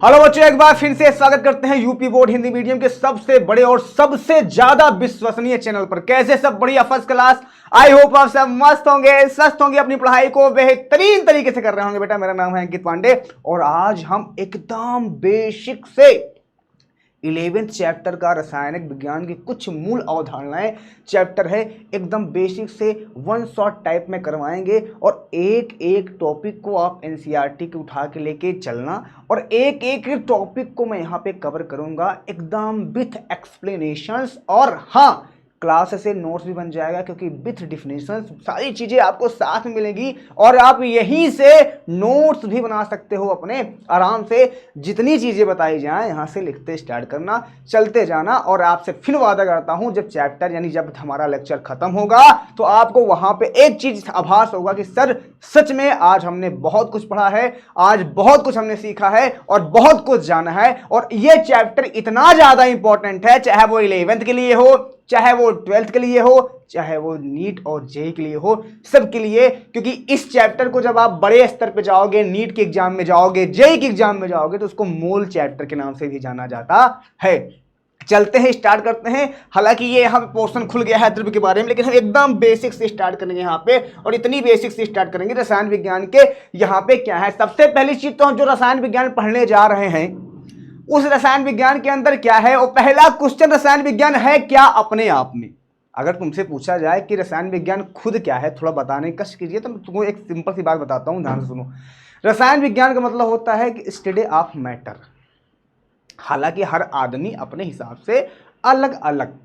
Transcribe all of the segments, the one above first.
Hello बच्चों, एक बार फिर से स्वागत करते हैं यूपी बोर्ड हिंदी मीडियम के सबसे बड़े और सबसे ज्यादा विश्वसनीय चैनल पर। कैसे सब बढ़िया, फर्स्ट क्लास। आई होप आप सब मस्त होंगे, स्वस्थ होंगे, अपनी पढ़ाई को बेहतरीन तरीके से कर रहे होंगे। बेटा, मेरा नाम है अंकित पांडे और आज हम एकदम बेसिक से 11th चैप्टर का रसायनिक विज्ञान की कुछ मूल अवधारणाएं चैप्टर है, एकदम बेसिक से वन शॉट टाइप में करवाएंगे। और एक एक टॉपिक को आप एनसीईआरटी के उठा के लेके चलना और एक एक टॉपिक को मैं यहाँ पे कवर करूँगा एकदम विथ एक्सप्लेनेशंस। और हाँ, क्लास से नोट्स भी बन जाएगा क्योंकि विथ डिफिनेशन सारी चीजें आपको साथ में मिलेंगी और आप यहीं से नोट्स भी बना सकते हो अपने आराम से। जितनी चीजें बताई जाएं यहाँ से लिखते स्टार्ट करना, चलते जाना। और आपसे फिर वादा करता हूं, जब चैप्टर यानी जब हमारा लेक्चर खत्म होगा तो आपको वहां पे एक चीज आभास होगा कि सर सच में आज हमने बहुत कुछ पढ़ा है, आज बहुत कुछ हमने सीखा है और बहुत कुछ जाना है। और ये चैप्टर इतना ज्यादा इंपॉर्टेंट है, चाहे वो 11th के लिए हो, चाहे वो 12th के लिए हो, चाहे वो नीट और जेई के लिए हो, सबके लिए। क्योंकि इस चैप्टर को जब आप बड़े स्तर पे जाओगे, नीट के एग्जाम में जाओगे, जेई के एग्जाम में जाओगे, तो उसको मूल चैप्टर के नाम से भी जाना जाता है। चलते हैं, स्टार्ट करते हैं। हालांकि ये यहाँ पे पोर्शन खुल गया है द्रव्य के बारे में, लेकिन हम एकदम बेसिक से स्टार्ट करेंगे यहाँ पे। और इतनी बेसिक से स्टार्ट करेंगे रसायन विज्ञान के। यहाँ पे क्या है, सबसे पहली चीज तो हम जो रसायन विज्ञान पढ़ने जा रहे हैं उस रसायन विज्ञान के अंदर क्या है। और पहला क्वेश्चन, रसायन विज्ञान है क्या अपने आप में। अगर तुमसे पूछा जाए कि रसायन विज्ञान खुद क्या है, थोड़ा बताने की कोशिश कीजिए, तो मैं तुमको एक सिंपल सी बात बताता हूं, ध्यान से सुनो। रसायन विज्ञान का मतलब होता है कि स्टडी ऑफ मैटर। हालांकि हर आदमी अपने हिसाब से अलग अलग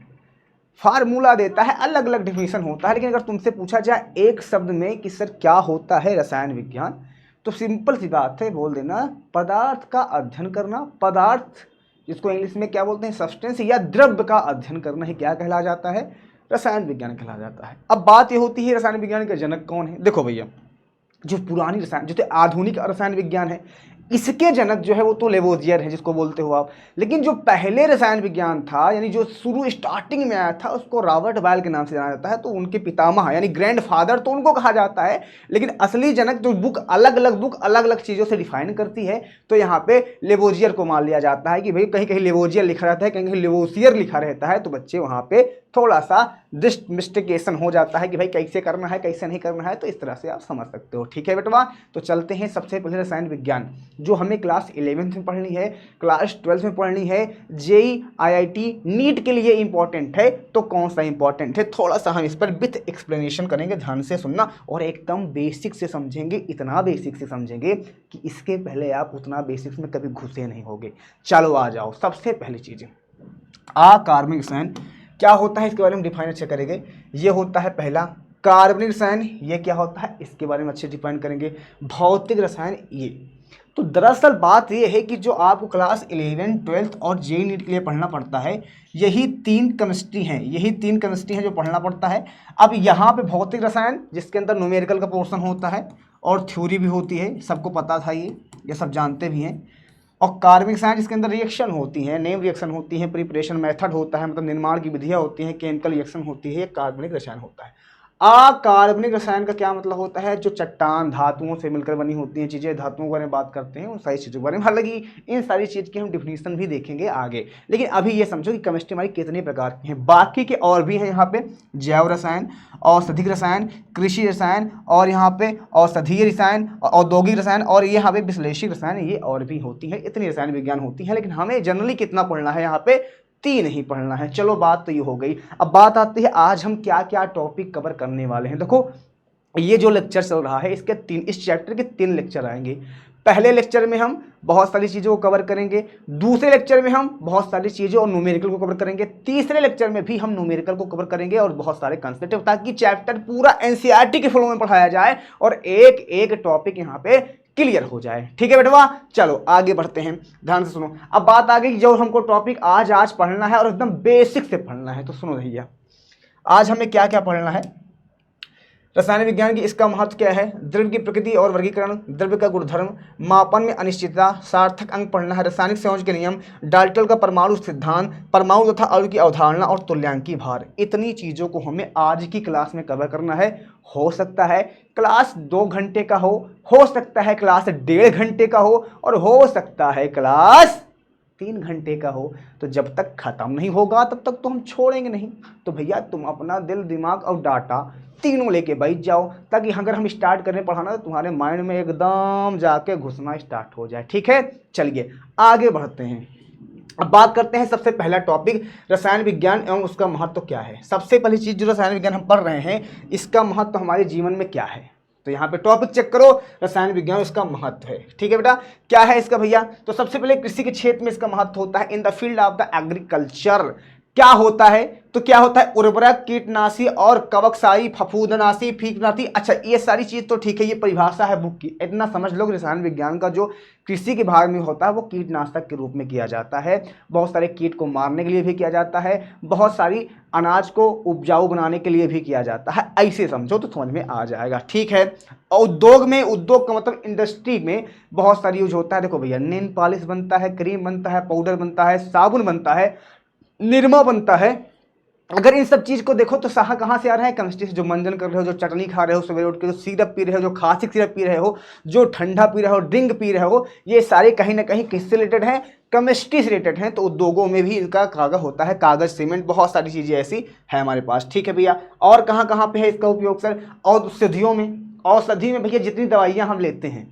फार्मूला देता है, अलग अलग डिफिनेशन होता है। लेकिन अगर तुमसे पूछा जाए एक शब्द में कि सर क्या होता है रसायन विज्ञान, तो सिंपल सी बात है, बोल देना पदार्थ का अध्ययन करना। पदार्थ जिसको इंग्लिश में क्या बोलते हैं, सब्सटेंस या द्रव्य का अध्ययन करना ही क्या कहला जाता है, रसायन विज्ञान कहला जाता है। अब बात ये होती है रसायन विज्ञान के जनक कौन है। देखो भैया, जो पुरानी रसायन, जो आधुनिक रसायन विज्ञान है, इसके जनक जो है वो तो लेवोजियर है, जिसको बोलते हो आप। लेकिन जो पहले रसायन विज्ञान था, यानी जो शुरू स्टार्टिंग में आया था, उसको रॉबर्ट बायल के नाम से जाना जाता है। तो उनके पितामह यानी ग्रैंडफादर तो उनको कहा जाता है। लेकिन असली जनक जो बुक अलग अलग चीज़ों से डिफाइन करती है, तो यहाँ पे लेवोजियर को मान लिया जाता है कि भाई कहीं कहीं लेवोजियर लिखा रहता है, कहीं कहीं लेवोसियर लिखा रहता है। तो बच्चे वहाँ पे थोड़ा सा मिस्टेकेशन हो जाता है कि भाई कैसे करना है कैसे नहीं करना है। तो इस तरह से आप समझ सकते हो, ठीक है बेटवा। तो चलते हैं, सबसे पहले रसायन विज्ञान जो हमें क्लास 11th में पढ़नी है, क्लास 12th में पढ़नी है, जेई आईआईटी नीट के लिए इंपॉर्टेंट है। तो कौन सा इंपॉर्टेंट है, थोड़ा सा हम इस पर विथ एक्सप्लेनेशन करेंगे, ध्यान से सुनना। और एकदम बेसिक से समझेंगे, इतना बेसिक से समझेंगे कि इसके पहले आप उतना बेसिक्स में कभी घुसे नहीं होगे। चलो आ जाओ, सबसे पहली चीज़ कार्बनिक रसायन क्या होता है, इसके बारे में डिफाइन अच्छे करेंगे। ये होता है पहला कार्बनिक रसायन, ये क्या होता है इसके बारे में अच्छे डिफाइन करेंगे। भौतिक रसायन, ये तो दरअसल बात ये है कि जो आपको क्लास 11, 12th और जेईई नीट के लिए पढ़ना पड़ता है, यही तीन केमिस्ट्री हैं जो पढ़ना पड़ता है। अब यहाँ पे भौतिक रसायन जिसके अंदर न्यूमेरिकल का पोर्शन होता है और थ्योरी भी होती है, सबको पता था, ये सब जानते भी हैं। और कार्बनिक रसायन जिसके अंदर रिएक्शन होती हैं, नेम रिएक्शन होती हैं, प्रिपरेशन मेथड होता है, मतलब निर्माण की विधियाँ होती हैं, केमिकल रिएक्शन होती है, ये कार्बनिक रसायन होता है। कार्बनिक रसायन का क्या मतलब होता है, जो चट्टान धातुओं से मिलकर बनी होती हैं चीज़ें, धातुओं के बारे में बात करते हैं, उन सारी चीज़ों के बारे में। हालांकि इन सारी चीज़ की हम डिफिनीशन भी देखेंगे आगे। लेकिन अभी ये समझो कि केमिस्ट्री हमारी कितने प्रकार की हैं। बाकी के और भी हैं यहाँ पे, जैव रसायन, औषधिक रसायन, कृषि रसायन, और यहाँ पे औषधीय रसायन, औद्योगिक रसायन, और ये यहाँ पे विश्लेषिक रसायन, ये और भी होती है। इतनी रसायन विज्ञान होती है। लेकिन हमें जनरली कितना पढ़ना है, यहाँ पे 3 ही पढ़ना है। चलो बात तो ये हो गई। अब बात आती है आज हम क्या क्या टॉपिक कवर करने वाले हैं। देखो, ये जो लेक्चर चल रहा है इसके इस चैप्टर के 3 लेक्चर आएंगे। पहले लेक्चर में हम बहुत सारी चीज़ों को कवर करेंगे, दूसरे लेक्चर में हम बहुत सारी चीज़ें और न्यूमेरिकल को कवर करेंगे, तीसरे लेक्चर में भी हम न्यूमेरिकल को कवर करेंगे और बहुत सारे कंसेप्ट, ताकि चैप्टर पूरा एनसीईआरटी के फ्लो में पढ़ाया जाए और एक एक टॉपिक यहाँ पे क्लियर हो जाए। ठीक है बेटवा, चलो आगे बढ़ते हैं, ध्यान से सुनो। अब बात आ गई जो हमको टॉपिक आज पढ़ना है और एकदम बेसिक से पढ़ना है। तो सुनो भैया, आज हमें क्या क्या पढ़ना है। रसायन विज्ञान की इसका महत्व क्या है, द्रव्य की प्रकृति और वर्गीकरण, द्रव्य का गुणधर्म, मापन में अनिश्चितता, सार्थक अंक पढ़ना है, रासायनिक संयोजन के नियम, डाल्टन का परमाणु सिद्धांत, परमाणु तथा अणु की अवधारणा और तुल्यांकी भार। इतनी चीज़ों को हमें आज की क्लास में कवर करना है। हो सकता है क्लास 2 घंटे का हो सकता है क्लास 1.5 घंटे का और हो सकता है क्लास 3 घंटे का हो। तो जब तक खत्म नहीं होगा तब तक तो हम छोड़ेंगे नहीं। तो भैया तुम अपना दिल, दिमाग और डाटा तीनों लेके बैठ जाओ, ताकि अगर हम स्टार्ट करें पढ़ाना तो तुम्हारे माइंड में एकदम जाके घुसना स्टार्ट हो जाए। ठीक है, चलिए आगे बढ़ते हैं। अब बात करते हैं सबसे पहला टॉपिक, रसायन विज्ञान एवं उसका महत्व क्या है। सबसे पहली चीज जो रसायन विज्ञान हम पढ़ रहे हैं, इसका महत्व हमारे जीवन में क्या है। तो यहाँ पे टॉपिक चेक करो, रसायन विज्ञान उसका महत्व है। ठीक है बेटा, क्या है इसका भैया। तो सबसे पहले कृषि के क्षेत्र में इसका महत्व होता है। In the field of the agriculture क्या होता है, तो क्या होता है, उर्वरक, कीटनाशी और कवकशाही, फफूंदनाशी, फीकनाशी। अच्छा ये सारी चीज तो ठीक है, ये परिभाषा है बुक की, इतना समझ लो कि रसायन विज्ञान का जो कृषि के भाग में होता है वो कीटनाशक के रूप में किया जाता है। बहुत सारे कीट को मारने के लिए भी किया जाता है, बहुत सारी अनाज को उपजाऊ बनाने के लिए भी किया जाता है। ऐसे समझो तो समझ में आ जाएगा। ठीक है, उद्योग में, उद्योग का मतलब इंडस्ट्री में बहुत सारी यूज होता है। देखो भैया, नेल पॉलिश बनता है, क्रीम बनता है, पाउडर बनता है, साबुन बनता है, निरमा बनता है। अगर इन सब चीज को देखो तो साहा कहाँ से आ रहा है, केमिस्ट्री से। जो मंजन कर रहे हो, जो चटनी खा रहे हो सवेरे उठ के, जो सिरप पी रहे हो, जो खांसी सिरप पी रहे हो, जो ठंडा पी रहे हो, ड्रिंक पी रहे हो, ये सारे कहीं ना कहीं किससे रिलेटेड हैं, केमिस्ट्री से रिलेटेड हैं। तो उद्योगों में भी इनका कागज होता है, कागज, सीमेंट, बहुत सारी चीजें ऐसी है हमारे पास। ठीक है भैया, और कहाँ कहाँ पे है इसका उपयोग सर, औषधियों में। औषधि में भैया जितनी दवाइयाँ हम लेते हैं,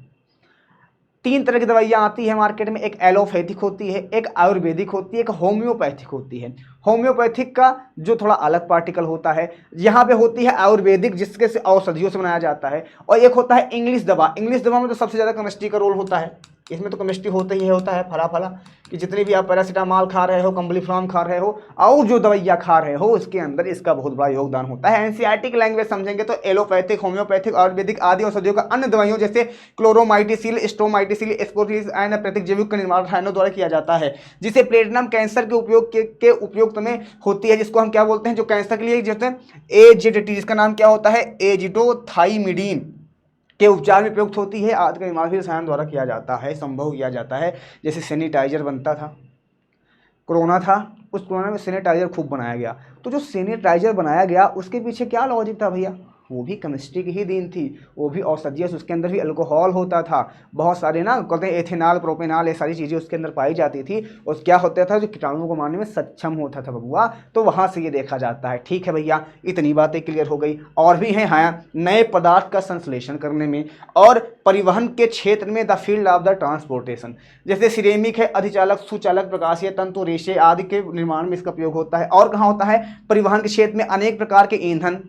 3 तरह की दवाइयाँ आती है मार्केट में, एक एलोपैथिक होती है, एक आयुर्वेदिक होती है, एक होम्योपैथिक होती है। होम्योपैथिक का जो थोड़ा अलग पार्टिकल होता है, यहाँ पे होती है आयुर्वेदिक जिसके से औषधियों से बनाया जाता है, और एक होता है इंग्लिश दवा। इंग्लिश दवा में तो सबसे ज़्यादा केमिस्ट्री का रोल होता है। इसमें तो केमिस्ट्री होता ही होता है, फला फला कि जितनी भी आप पैरासीटामॉल खा रहे हो, कम्बलीफ्लॉम खा रहे हो, और जो दवाइयाँ खा रहे हो, उसके अंदर इसका बहुत बड़ा योगदान होता है। एनसीईआरटी की लैंग्वेज समझेंगे तो एलोपैथिक, होम्योपैथिक, आयुर्वेदिक आदि औषधियों का अन्य दवाइयों जैसे क्लोरोमाइटिसिल, स्ट्रोमाइटिसिल, एस्कोरिस एंड प्रतिक जैविक का निर्माण रसायनों द्वारा किया जाता है, जिसे प्लेटिनम कैंसर के उपयुक्त में होती है, जिसको हम क्या बोलते हैं, जो कैंसर के लिए जैसे एजिडिटी, जिसका नाम क्या होता है, एजिडोथाइमिडीन के उपचार में प्रयुक्त होती है। आदि का निर्माण भी रसायन द्वारा किया जाता है, संभव किया जाता है। जैसे सैनिटाइजर बनता था, कोरोना था, उस कोरोना में सैनिटाइजर खूब बनाया गया। तो जो सैनिटाइजर बनाया गया उसके पीछे क्या लॉजिक था भैया, वो भी केमिस्ट्री की ही देन थी, वो भी औषधीय, उसके अंदर भी अल्कोहल होता था, बहुत सारे ना कहते हैं एथेनॉल, प्रोपेनॉल, ये सारी चीज़ें उसके अंदर पाई जाती थी, और क्या होता था, जो कीटाणुओं को मारने में सक्षम होता था बबुआ। तो वहाँ से ये देखा जाता है। ठीक है भैया, इतनी बातें क्लियर हो गई। और भी हैं हाँ, नए पदार्थ का संश्लेषण करने में और परिवहन के क्षेत्र में, the field of the transportation, जैसे सिरेमिक है, अधिचालक, सुचालक, प्रकाशीय तंतु, रेशे आदि के निर्माण में इसका प्रयोग होता है। और कहाँ होता है, परिवहन के क्षेत्र में अनेक प्रकार के ईंधन,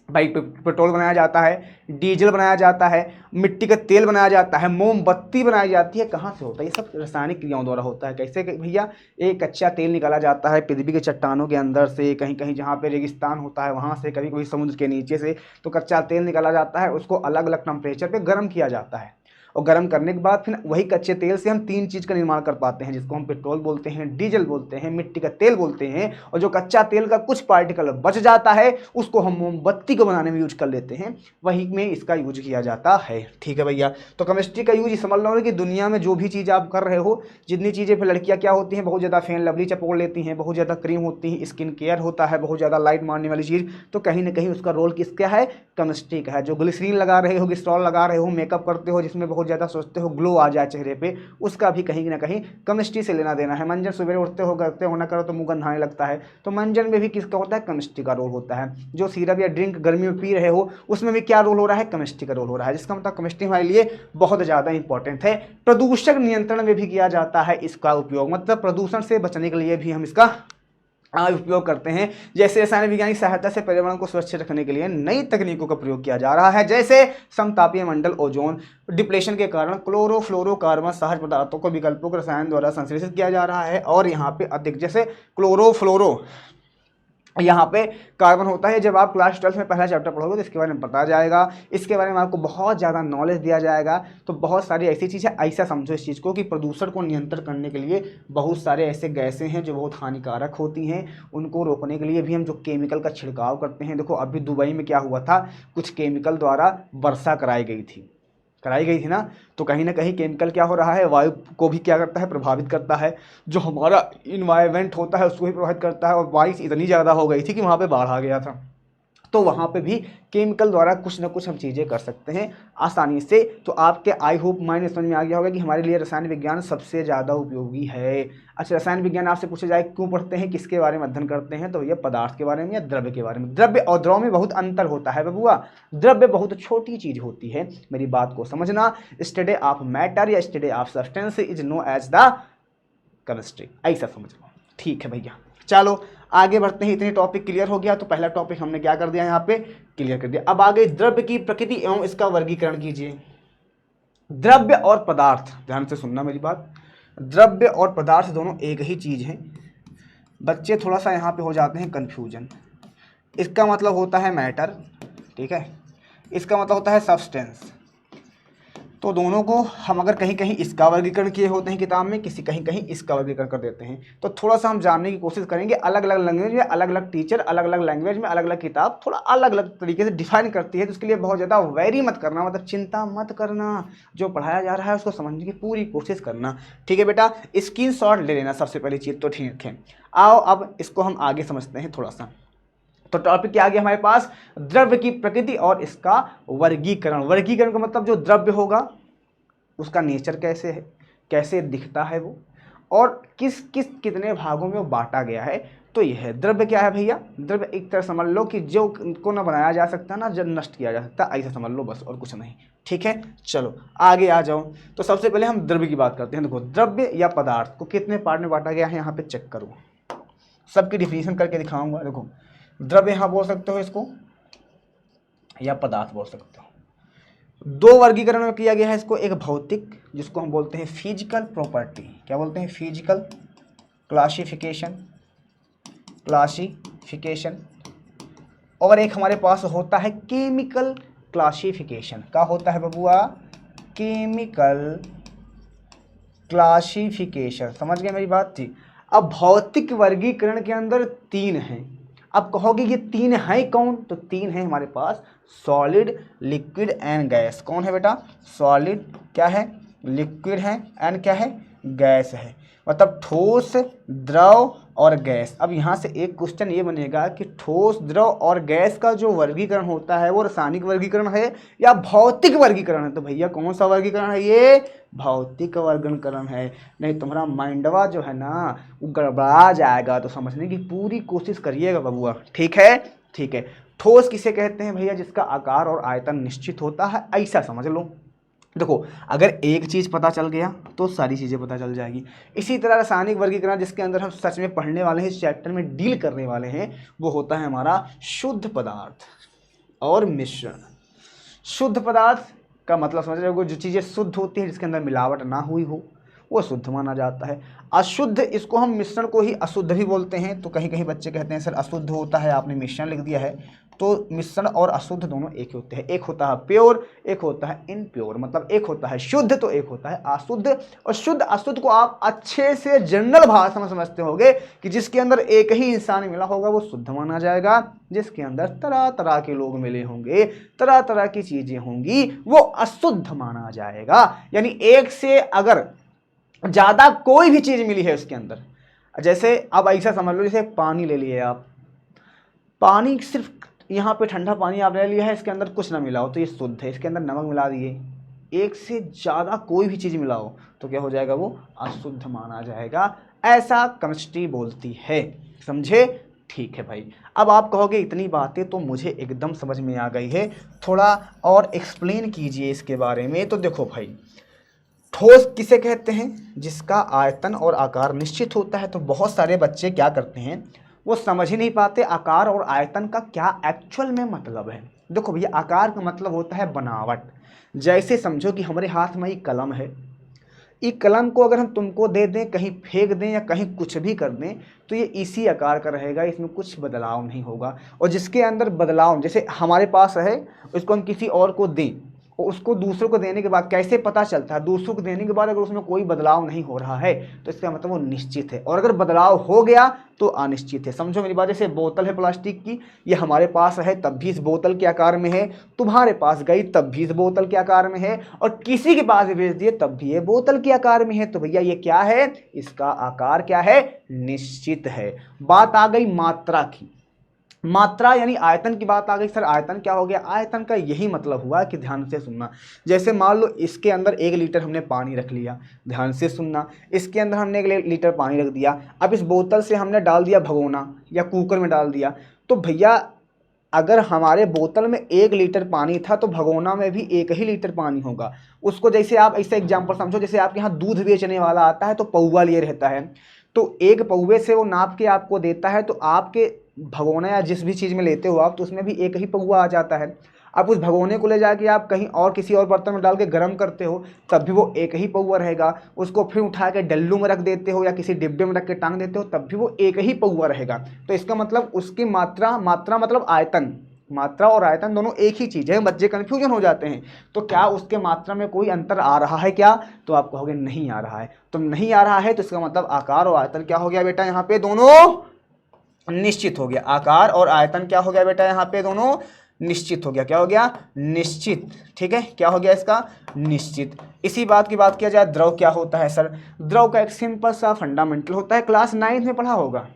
भाई पेट्रोल बनाया जाता है, डीजल बनाया जाता है, मिट्टी का तेल बनाया जाता है, मोमबत्ती बनाई जाती है। कहाँ से होता है, ये सब रासायनिक क्रियाओं द्वारा होता है। कैसे भैया, एक कच्चा तेल निकाला जाता है पृथ्वी के चट्टानों के अंदर से, कहीं कहीं जहाँ पे रेगिस्तान होता है वहाँ से, कभी कभी समुद्र के नीचे से, तो कच्चा तेल निकाला जाता है, उसको अलग अलग टेम्परेचर पे गर्म किया जाता है, और गर्म करने के बाद फिर वही कच्चे तेल से हम 3 चीज़ का निर्माण कर पाते हैं, जिसको हम पेट्रोल बोलते हैं, डीजल बोलते हैं, मिट्टी का तेल बोलते हैं। और जो कच्चा तेल का कुछ पार्टिकल बच जाता है उसको हम मोमबत्ती को बनाने में यूज कर लेते हैं, वही में इसका यूज किया जाता है। ठीक है भैया, तो केमिस्ट्री का यूज समझ लो कि दुनिया में जो भी चीज़ आप कर रहे हो, जितनी चीज़ें फिर लड़कियाँ क्या होती हैं, बहुत ज़्यादा फेन लवली चपोड़ लेती हैं, बहुत ज़्यादा क्रीम होती है, स्किन केयर होता है, बहुत ज़्यादा लाइट मारने वाली चीज़, तो कहीं ना कहीं उसका रोल किसका है, केमिस्ट्री का है। जो ग्लिसरीन लगा रहे हो, ग्लिसरॉल लगा रहे हो, मेकअप करते हो जिसमें बहुत ज़्यादा सोचते हो ग्लो आ जाए चेहरे पे, उसका भी कहीं ना कहीं केमिस्ट्री से लेना देना है। मंजन सुबह उठते हो, करते हो ना करो तो मुंह गंधाने लगता है, तो मंजन में भी किसका होता है, केमिस्ट्री का रोल होता है। जो सिरप या ड्रिंक गर्मी में पी रहे हो उसमें भी क्या रोल हो रहा है, केमिस्ट्री का रोल हो रहा है, जिसका मतलब केमिस्ट्री हमारे लिए बहुत ज़्यादा इंपॉर्टेंट है। प्रदूषण नियंत्रण में भी किया जाता है इसका उपयोग, मतलब प्रदूषण से बचने के लिए भी हम इसका उपयोग करते हैं। जैसे रसायन विज्ञान की सहायता से पर्यावरण को सुरक्षित रखने के लिए नई तकनीकों का प्रयोग किया जा रहा है, जैसे समतापीय मंडल, ओजोन डिप्लेशन के कारण क्लोरोफ्लोरोकार्बन सहज पदार्थों को विकल्पों को रसायन द्वारा संश्लेषित किया जा रहा है। और यहाँ पे अधिक, जैसे क्लोरोफ्लोरो यहाँ पे कार्बन होता है। जब आप क्लास 12 में पहला चैप्टर पढ़ोगे तो इसके बारे में पता जाएगा, इसके बारे में आपको बहुत ज़्यादा नॉलेज दिया जाएगा। तो बहुत सारी ऐसी चीज़ें, ऐसा समझो इस चीज़ को कि प्रदूषण को नियंत्रण करने के लिए बहुत सारे ऐसे गैसें हैं जो बहुत हानिकारक होती हैं, उनको रोकने के लिए भी हम जो केमिकल का छिड़काव करते हैं। देखो अभी दुबई में क्या हुआ था, कुछ केमिकल द्वारा वर्षा कराई गई थी ना, तो कहीं ना कहीं केमिकल क्या हो रहा है, वायु को भी क्या करता है, प्रभावित करता है। जो हमारा इन्वायरमेंट होता है उसको भी प्रभावित करता है। और बारिश इतनी ज़्यादा हो गई थी कि वहाँ पे बाढ़ आ गया था। तो वहाँ पे भी केमिकल द्वारा कुछ ना कुछ हम चीज़ें कर सकते हैं आसानी से। तो आपके आई होप माइंड समझ में आ गया होगा कि हमारे लिए रसायन विज्ञान सबसे ज़्यादा उपयोगी है। अच्छा, रसायन विज्ञान आपसे पूछा जाए क्यों पढ़ते हैं, किसके बारे में अध्ययन करते हैं, तो ये पदार्थ के बारे में या द्रव्य के बारे में। द्रव्य और द्रव में बहुत अंतर होता है बबुआ। द्रव्य बहुत छोटी चीज़ होती है, मेरी बात को समझना। स्टडी ऑफ मैटर या study of substance is know as the chemistry, ऐसा समझ लो। ठीक है भैया, चलो आगे बढ़ते हैं। इतने टॉपिक क्लियर हो गया, तो पहला टॉपिक हमने क्या कर दिया, यहाँ पे क्लियर कर दिया। अब आगे द्रव्य की प्रकृति एवं इसका वर्गीकरण कीजिए। द्रव्य और पदार्थ, ध्यान से सुनना मेरी बात, द्रव्य और पदार्थ दोनों एक ही चीज है। बच्चे थोड़ा सा यहाँ पे हो जाते हैं कंफ्यूजन। इसका मतलब होता है मैटर, ठीक है, इसका मतलब होता है सब्सटेंस। तो दोनों को हम अगर कहीं कहीं इसका वर्गीकरण किए होते हैं किताब में, किसी कहीं कहीं इसका वर्गीकरण कर देते हैं। तो थोड़ा सा हम जानने की कोशिश करेंगे। अलग अलग लैंग्वेज में अलग अलग टीचर, अलग अलग लैंग्वेज में अलग अलग किताब थोड़ा अलग अलग तरीके से डिफाइन करती है। तो उसके लिए बहुत ज़्यादा वैरी मत करना, मतलब चिंता मत करना। जो पढ़ाया जा रहा है उसको समझने की पूरी कोशिश करना, ठीक है बेटा। स्क्रीनशॉट ले लेना सबसे पहली चीज़, तो ठीक है। आओ अब इसको हम आगे समझते हैं थोड़ा सा। तो टॉपिक क्या आ गया हमारे पास, द्रव्य की प्रकृति और इसका वर्गीकरण। वर्गीकरण का मतलब जो द्रव्य होगा उसका नेचर कैसे है, कैसे दिखता है वो, और किस किस कितने भागों में वो बांटा गया है। तो यह है द्रव्य। क्या है भैया, द्रव्य एक तरह समझ लो कि जो को ना बनाया जा सकता ना, जब नष्ट किया जा सकता, ऐसा समझ लो बस, और कुछ नहीं, ठीक है। चलो आगे आ जाओ। तो सबसे पहले हम द्रव्य की बात करते हैं। देखो द्रव्य या पदार्थ को कितने पार्ट में बांटा गया है, यहाँ पे चेक करो, सबकी डिफिनेशन करके दिखाऊंगा। देखो द्रव्य यहाँ बोल सकते हो इसको, या पदार्थ बोल सकते हो। दो वर्गीकरण में किया गया है इसको, एक भौतिक जिसको हम बोलते हैं फिजिकल प्रॉपर्टी, क्या बोलते हैं, फिजिकल क्लासिफिकेशन, और एक हमारे पास होता है केमिकल क्लासिफिकेशन। क्या होता है बबुआ, केमिकल क्लासिफिकेशन। समझ गए मेरी बात थी। अब भौतिक वर्गीकरण के अंदर तीन हैं। अब कहोगे ये तीन है कौन, तो तीन है हमारे पास, सॉलिड, लिक्विड एंड गैस। कौन है बेटा, सॉलिड क्या है, लिक्विड है, एंड क्या है, गैस है। मतलब ठोस, द्रव और गैस। अब यहाँ से एक क्वेश्चन ये बनेगा कि ठोस, द्रव और गैस का जो वर्गीकरण होता है वो रासायनिक वर्गीकरण है या भौतिक वर्गीकरण है। तो भैया कौन सा वर्गीकरण है, ये भौतिक वर्गीकरण है। नहीं तुम्हारा माइंडवा जो है ना वो गड़बड़ा जाएगा। तो समझने की पूरी कोशिश करिएगा बबुआ, ठीक है, ठीक है। ठोस किसे कहते हैं भैया, जिसका आकार और आयतन निश्चित होता है, ऐसा समझ लो। देखो अगर एक चीज़ पता चल गया तो सारी चीज़ें पता चल जाएगी। इसी तरह रासायनिक वर्गीकरण जिसके अंदर हम सच में पढ़ने वाले हैं, इस चैप्टर में डील करने वाले हैं, वो होता है हमारा शुद्ध पदार्थ और मिश्रण। शुद्ध पदार्थ का मतलब समझ रहे हो, जो चीज़ें शुद्ध होती हैं, जिसके अंदर मिलावट ना हुई हो, वो शुद्ध माना जाता है। अशुद्ध, इसको हम मिश्रण को ही अशुद्ध भी बोलते हैं। तो कहीं कहीं बच्चे कहते हैं सर अशुद्ध होता है, आपने मिश्रण लिख दिया है। तो मिश्रण और अशुद्ध दोनों एक होते हैं। एक होता है प्योर, एक होता है इनप्योर। मतलब एक होता है शुद्ध तो एक होता है अशुद्ध। और शुद्ध अशुद्ध को आप अच्छे से जनरल भाषा में समझते होंगे कि जिसके अंदर एक ही इंसान मिला होगा वो शुद्ध माना जाएगा, जिसके अंदर तरह तरह के लोग मिले होंगे, तरह तरह की चीजें होंगी, वो अशुद्ध माना जाएगा। यानी एक से अगर ज्यादा कोई भी चीज मिली है उसके अंदर, जैसे अब ऐसा समझ लो, जैसे पानी ले लिए आप, पानी सिर्फ यहाँ पे ठंडा पानी आप ले लिया है, इसके अंदर कुछ ना मिला हो तो ये शुद्ध है। इसके अंदर नमक मिला दिए, एक से ज़्यादा कोई भी चीज़ मिला हो तो क्या हो जाएगा, वो अशुद्ध माना जाएगा। ऐसा केमिस्ट्री बोलती है, समझे, ठीक है भाई। अब आप कहोगे इतनी बातें तो मुझे एकदम समझ में आ गई है, थोड़ा और एक्सप्लेन कीजिए इसके बारे में। तो देखो भाई, ठोस किसे कहते हैं, जिसका आयतन और आकार निश्चित होता है। तो बहुत सारे बच्चे क्या करते हैं, वो समझ ही नहीं पाते आकार और आयतन का क्या एक्चुअल में मतलब है। देखो भैया, आकार का मतलब होता है बनावट। जैसे समझो कि हमारे हाथ में एक कलम है, एक कलम को अगर हम तुमको दे दें, कहीं फेंक दें या कहीं कुछ भी कर दें, तो ये इसी आकार का रहेगा, इसमें कुछ बदलाव नहीं होगा। और जिसके अंदर बदलाव, जैसे हमारे पास है, उसको हम किसी और को दें, और उसको दूसरों को देने के बाद कैसे पता चलता है? दूसरों को देने के बाद अगर उसमें कोई बदलाव नहीं हो रहा है तो इसका मतलब वो निश्चित है, और अगर बदलाव हो गया तो अनिश्चित है। समझो मेरी बात। जैसे बोतल है प्लास्टिक की, ये हमारे पास है तब भी इस बोतल के आकार में है, तुम्हारे पास गई तब भी इस बोतल के आकार में है, और किसी के पास भेज दिए तब भी ये बोतल के आकार में है। तो भैया ये क्या है? इसका आकार क्या है? निश्चित है। बात आ गई मात्रा की। मात्रा यानी आयतन की बात आ गई। सर आयतन क्या हो गया? आयतन का यही मतलब हुआ कि ध्यान से सुनना। जैसे मान लो इसके अंदर 1 लीटर हमने पानी रख लिया, ध्यान से सुनना, इसके अंदर हमने 1 लीटर पानी रख दिया। अब इस बोतल से हमने डाल दिया भगोना या कुकर में डाल दिया, तो भैया अगर हमारे बोतल में 1 लीटर पानी था तो भगोना में भी 1 ही लीटर पानी होगा। उसको जैसे आप ऐसे एग्जाम्पल समझो, जैसे आपके यहाँ दूध बेचने वाला आता है तो पौवा लिए रहता है, तो 1 पौवे से वो नाप के आपको देता है, तो आपके भगोना या जिस भी चीज़ में लेते हो आप, तो उसमें भी 1 ही पौवा आ जाता है। अब उस भगोने को ले जाके आप कहीं और किसी और बर्तन में डाल के गर्म करते हो, तब भी वो 1 ही पौवा रहेगा। उसको फिर उठा के डल्लू में रख देते हो या किसी डिब्बे में रख के टांग देते हो, तब भी वो 1 ही पौवा रहेगा। तो इसका मतलब उसकी मात्रा मतलब आयतन, मात्रा और आयतन दोनों एक ही चीज़ है। बच्चे कन्फ्यूजन हो जाते हैं। तो क्या उसके मात्रा में कोई अंतर आ रहा है क्या? तो आप कहोगे नहीं आ रहा है। तो नहीं आ रहा है तो इसका मतलब आकार और आयतन क्या हो गया बेटा? यहाँ पे दोनों निश्चित हो गया। आकार और आयतन क्या हो गया बेटा? यहाँ पे दोनों निश्चित हो गया। क्या हो गया? निश्चित। ठीक है, क्या हो गया इसका? निश्चित। इसी बात की बात किया जाए, द्रव क्या होता है? सर द्रव का एक सिंपल सा फंडामेंटल होता है, क्लास 9th में पढ़ा होगा।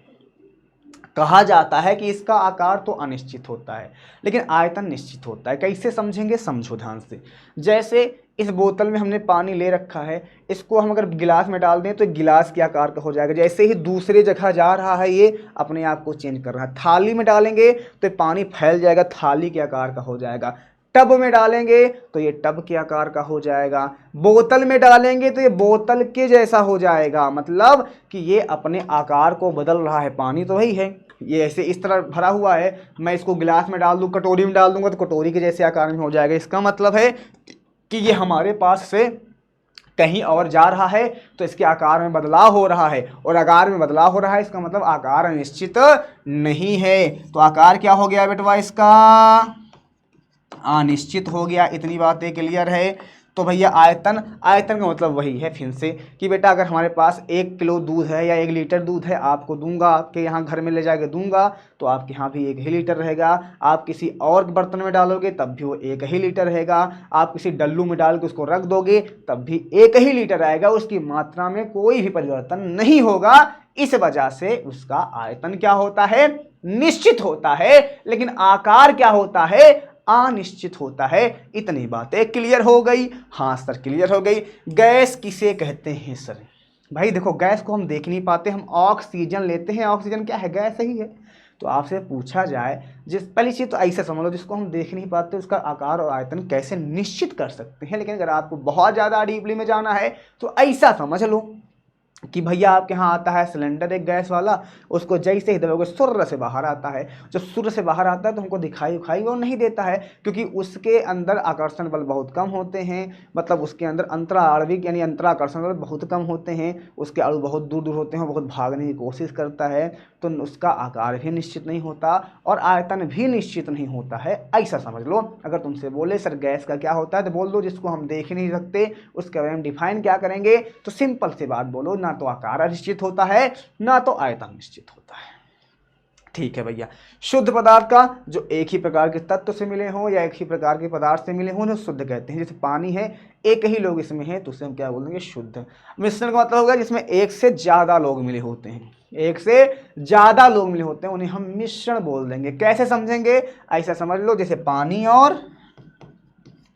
कहा जाता है कि इसका आकार तो अनिश्चित होता है लेकिन आयतन निश्चित होता है। कैसे समझेंगे? समझो ध्यान से। जैसे इस बोतल में हमने पानी ले रखा है, इसको हम अगर गिलास में डाल दें तो गिलास के आकार का हो जाएगा। जैसे ही दूसरे जगह जा रहा है ये अपने आप को चेंज कर रहा है। थाली में डालेंगे तो पानी फैल जाएगा, थाली के आकार का हो जाएगा। टब में डालेंगे तो ये टब के आकार का हो जाएगा। बोतल में डालेंगे तो ये बोतल के जैसा हो जाएगा। मतलब कि ये अपने आकार को बदल रहा है। पानी तो वही है, ये ऐसे इस तरह भरा हुआ है, मैं इसको गिलास में डाल दूँ, कटोरी में डाल दूंगा तो कटोरी के जैसे आकार में हो जाएगा। इसका मतलब है कि ये हमारे पास से कहीं और जा रहा है तो इसके आकार में बदलाव हो रहा है, और आकार में बदलाव हो रहा है इसका मतलब आकार अनिश्चित नहीं है। तो आकार क्या हो गया बेटवा? इसका अनिश्चित हो गया। इतनी बातें क्लियर है। तो भैया आयतन, आयतन का मतलब वही है फिर से कि बेटा अगर हमारे पास 1 किलो दूध है या 1 लीटर दूध है, आपको दूंगा, आपके यहाँ घर में ले जाके दूंगा तो आपके यहाँ भी 1 ही लीटर रहेगा। आप किसी और बर्तन में डालोगे तब भी वो 1 ही लीटर रहेगा। आप किसी डल्लू में डाल के उसको रख दोगे तब भी 1 ही लीटर आएगा। उसकी मात्रा में कोई भी परिवर्तन नहीं होगा। इस वजह से उसका आयतन क्या होता है? निश्चित होता है। लेकिन आकार क्या होता है? अनिश्चित होता है। इतनी बातें क्लियर हो गई? हाँ सर क्लियर हो गई। गैस किसे कहते हैं सर? भाई देखो, गैस को हम देख नहीं पाते, हम ऑक्सीजन लेते हैं। ऑक्सीजन क्या है? गैस ही है। तो आपसे पूछा जाए, जिस पहली चीज़ तो ऐसे समझ लो, जिसको हम देख नहीं पाते उसका आकार और आयतन कैसे निश्चित कर सकते हैं। लेकिन अगर आपको बहुत ज़्यादा डीपली में जाना है तो ऐसा समझ लो कि भैया आपके यहाँ आता है सिलेंडर एक गैस वाला, उसको जैसे ही दबाओगे सुर्र से बाहर आता है। जब सुर्र से बाहर आता है तो हमको दिखाई वो नहीं देता है, क्योंकि उसके अंदर आकर्षण बल बहुत कम होते हैं। मतलब उसके अंदर अंतरा आणविक यानी अंतराकर्षण बल बहुत कम होते हैं। उसके अणु बहुत दूर दूर होते हैं, बहुत भागने की कोशिश करता है, तो उसका आकार भी निश्चित नहीं होता और आयतन भी निश्चित नहीं होता है। ऐसा समझ लो। अगर तुमसे बोले सर गैस का क्या होता है, तो बोल दो जिसको हम देख ही नहीं सकते उसके बारे में डिफाइन क्या करेंगे, तो सिंपल सी बात बोलो, ना तो आकार निश्चित होता है ना तो आयतन निश्चित होता है। ठीक है भैया। शुद्ध पदार्थ का जो एक ही प्रकार के तत्व से मिले हों या एक ही प्रकार के पदार्थ से मिले हों उन्हें शुद्ध कहते हैं। जैसे पानी है, एक ही लोग इसमें हैं तो उसे हम क्या बोलेंगे? शुद्ध। मिश्रण का मतलब होगा जिसमें एक से ज़्यादा लोग मिले होते हैं, एक से ज़्यादा लोग मिले होते हैं, उन्हें हम मिश्रण बोल देंगे। कैसे समझेंगे? ऐसा समझ लो जैसे पानी और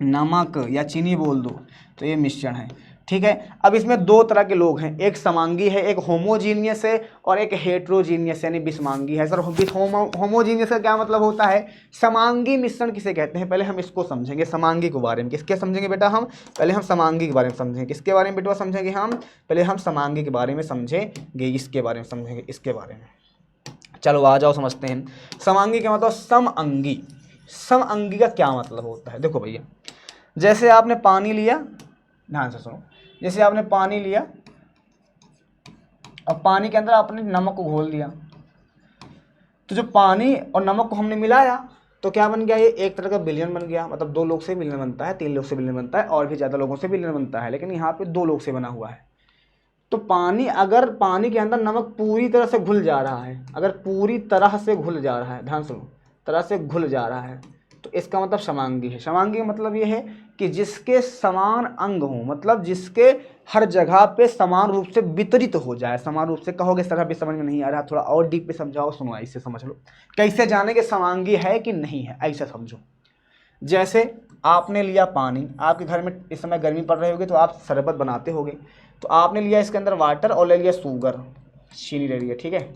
नमक या चीनी बोल दो तो ये मिश्रण है। ठीक है। अब इसमें 2 तरह के लोग हैं, एक समांगी है, एक होमोजीनियस है, और एक हेट्रोजीनियस यानी विषमांगी है। सर होमोजीनियस का क्या मतलब होता है? समांगी मिश्रण किसे कहते हैं? पहले हम इसको समझेंगे, समांगी के बारे में। किसके समझेंगे बेटा हम? पहले हम समांगी के बारे में समझेंगे। किसके बारे में बेटा समझेंगे हम? पहले हम समांगी के बारे में समझेंगे, इसके बारे में समझेंगे, इसके बारे में। चलो आ जाओ समझते हैं। समांगी का मतलब समअंगी। समअंगी का क्या मतलब होता है? देखो भैया, जैसे आपने पानी लिया, ध्यान से सुनो, जैसे आपने पानी लिया, अब पानी के अंदर आपने नमक को घोल दिया, तो जो पानी और नमक को हमने मिलाया तो क्या बन गया, ये एक तरह का विलयन बन गया। मतलब 2 लोग से विलयन बनता है, 3 लोग से विलयन बनता है, और भी ज़्यादा लोगों से विलयन बनता है, लेकिन यहाँ पे 2 लोग से बना हुआ है। तो पानी, अगर पानी के अंदर नमक पूरी तरह से घुल जा रहा है, अगर पूरी तरह से घुल जा रहा है, ध्यान सुनो, तरह से घुल जा रहा है, तो इसका मतलब समांगी है। समांगी का मतलब ये है कि जिसके समान अंग हो, मतलब जिसके हर जगह पे समान रूप से वितरित हो जाए। समान रूप से कहोगे सर अभी समझ में नहीं आ रहा, थोड़ा और डीप पे समझाओ, सुनो ऐसे समझ लो। कैसे जाने के समांगी है कि नहीं है, ऐसा समझो। जैसे आपने लिया पानी, आपके घर में इस समय गर्मी पड़ रही होगी तो आप शरबत बनाते होगे, तो आपने लिया इसके अंदर वाटर और ले लिया शुगर, चीनी ले लिया, ठीक है।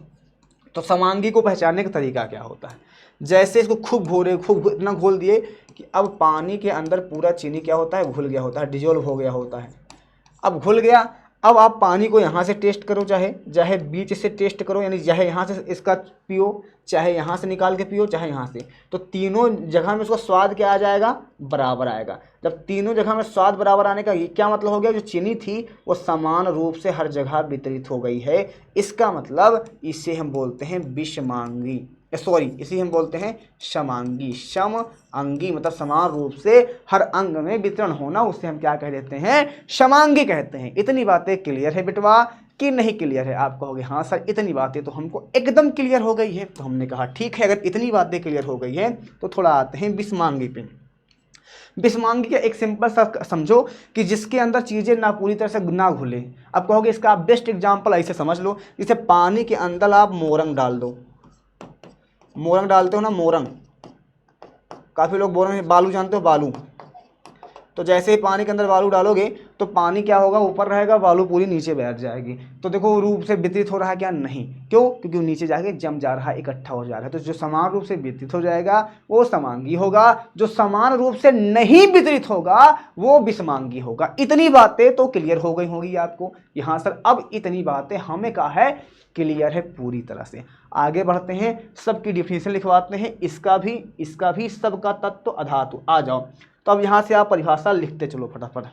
तो समांगी को पहचानने का तरीका क्या होता है, जैसे इसको खूब घोरे, खूब इतना घोल दिए कि अब पानी के अंदर पूरा चीनी क्या होता है, घुल गया होता है, डिजोल्व हो गया होता है। अब घुल गया, अब आप पानी को यहाँ से टेस्ट करो, चाहे चाहे बीच से टेस्ट करो, यानी चाहे यहाँ से इसका पियो, चाहे यहाँ से निकाल के पियो, चाहे यहाँ से, तो तीनों जगह में उसका स्वाद क्या आ जाएगा, बराबर आएगा। जब तीनों जगह में स्वाद बराबर आने का क्या मतलब हो गया, जो चीनी थी वो समान रूप से हर जगह वितरित हो गई है। इसका मतलब इसे हम बोलते हैं विषमांगी, सॉरी इसे हम बोलते हैं समांगी। सम अंगी मतलब समान रूप से हर अंग में वितरण होना, उसे हम क्या कह देते हैं, समांगी कहते हैं। इतनी बातें क्लियर है बेटवा कि नहीं क्लियर है? आप कहोगे हाँ सर इतनी बातें तो हमको एकदम क्लियर हो गई है। तो हमने कहा ठीक है, अगर इतनी बातें क्लियर हो गई हैं तो थोड़ा आते हैं विषमांगी पे। विषमांगी का एक सिंपल सा समझो कि जिसके अंदर चीज़ें ना पूरी तरह से ना घुले। अब कहोगे इसका आप बेस्ट एग्जाम्पल ऐसे समझ लो, जैसे पानी के अंदर आप मोरंग डाल दो, मोरंग डालते हो ना, मोरंग, काफ़ी लोग बोल रहे हैं बालू, जानते हो बालू, तो जैसे ही पानी के अंदर बालू डालोगे तो पानी क्या होगा, ऊपर रहेगा, बालू पूरी नीचे बैठ जाएगी। तो देखो रूप से वितरित हो रहा है क्या, नहीं, क्यों, क्योंकि वो नीचे जाके जम जा रहा है, इकट्ठा हो जा रहा है। तो जो समान रूप से वितरित हो जाएगा वो समांगी होगा, जो समान रूप से नहीं वितरित होगा वो विषमांगी होगा। इतनी बातें तो क्लियर हो गई होगी आपको। यहाँ सर अब इतनी बातें हमें कहा है क्लियर है पूरी तरह से। आगे बढ़ते हैं, सबकी डिफिनेशन लिखवाते हैं, इसका भी, सबका तत्व अधातु। आ जाओ, तो अब यहाँ से आप परिभाषा लिखते चलो फटाफट।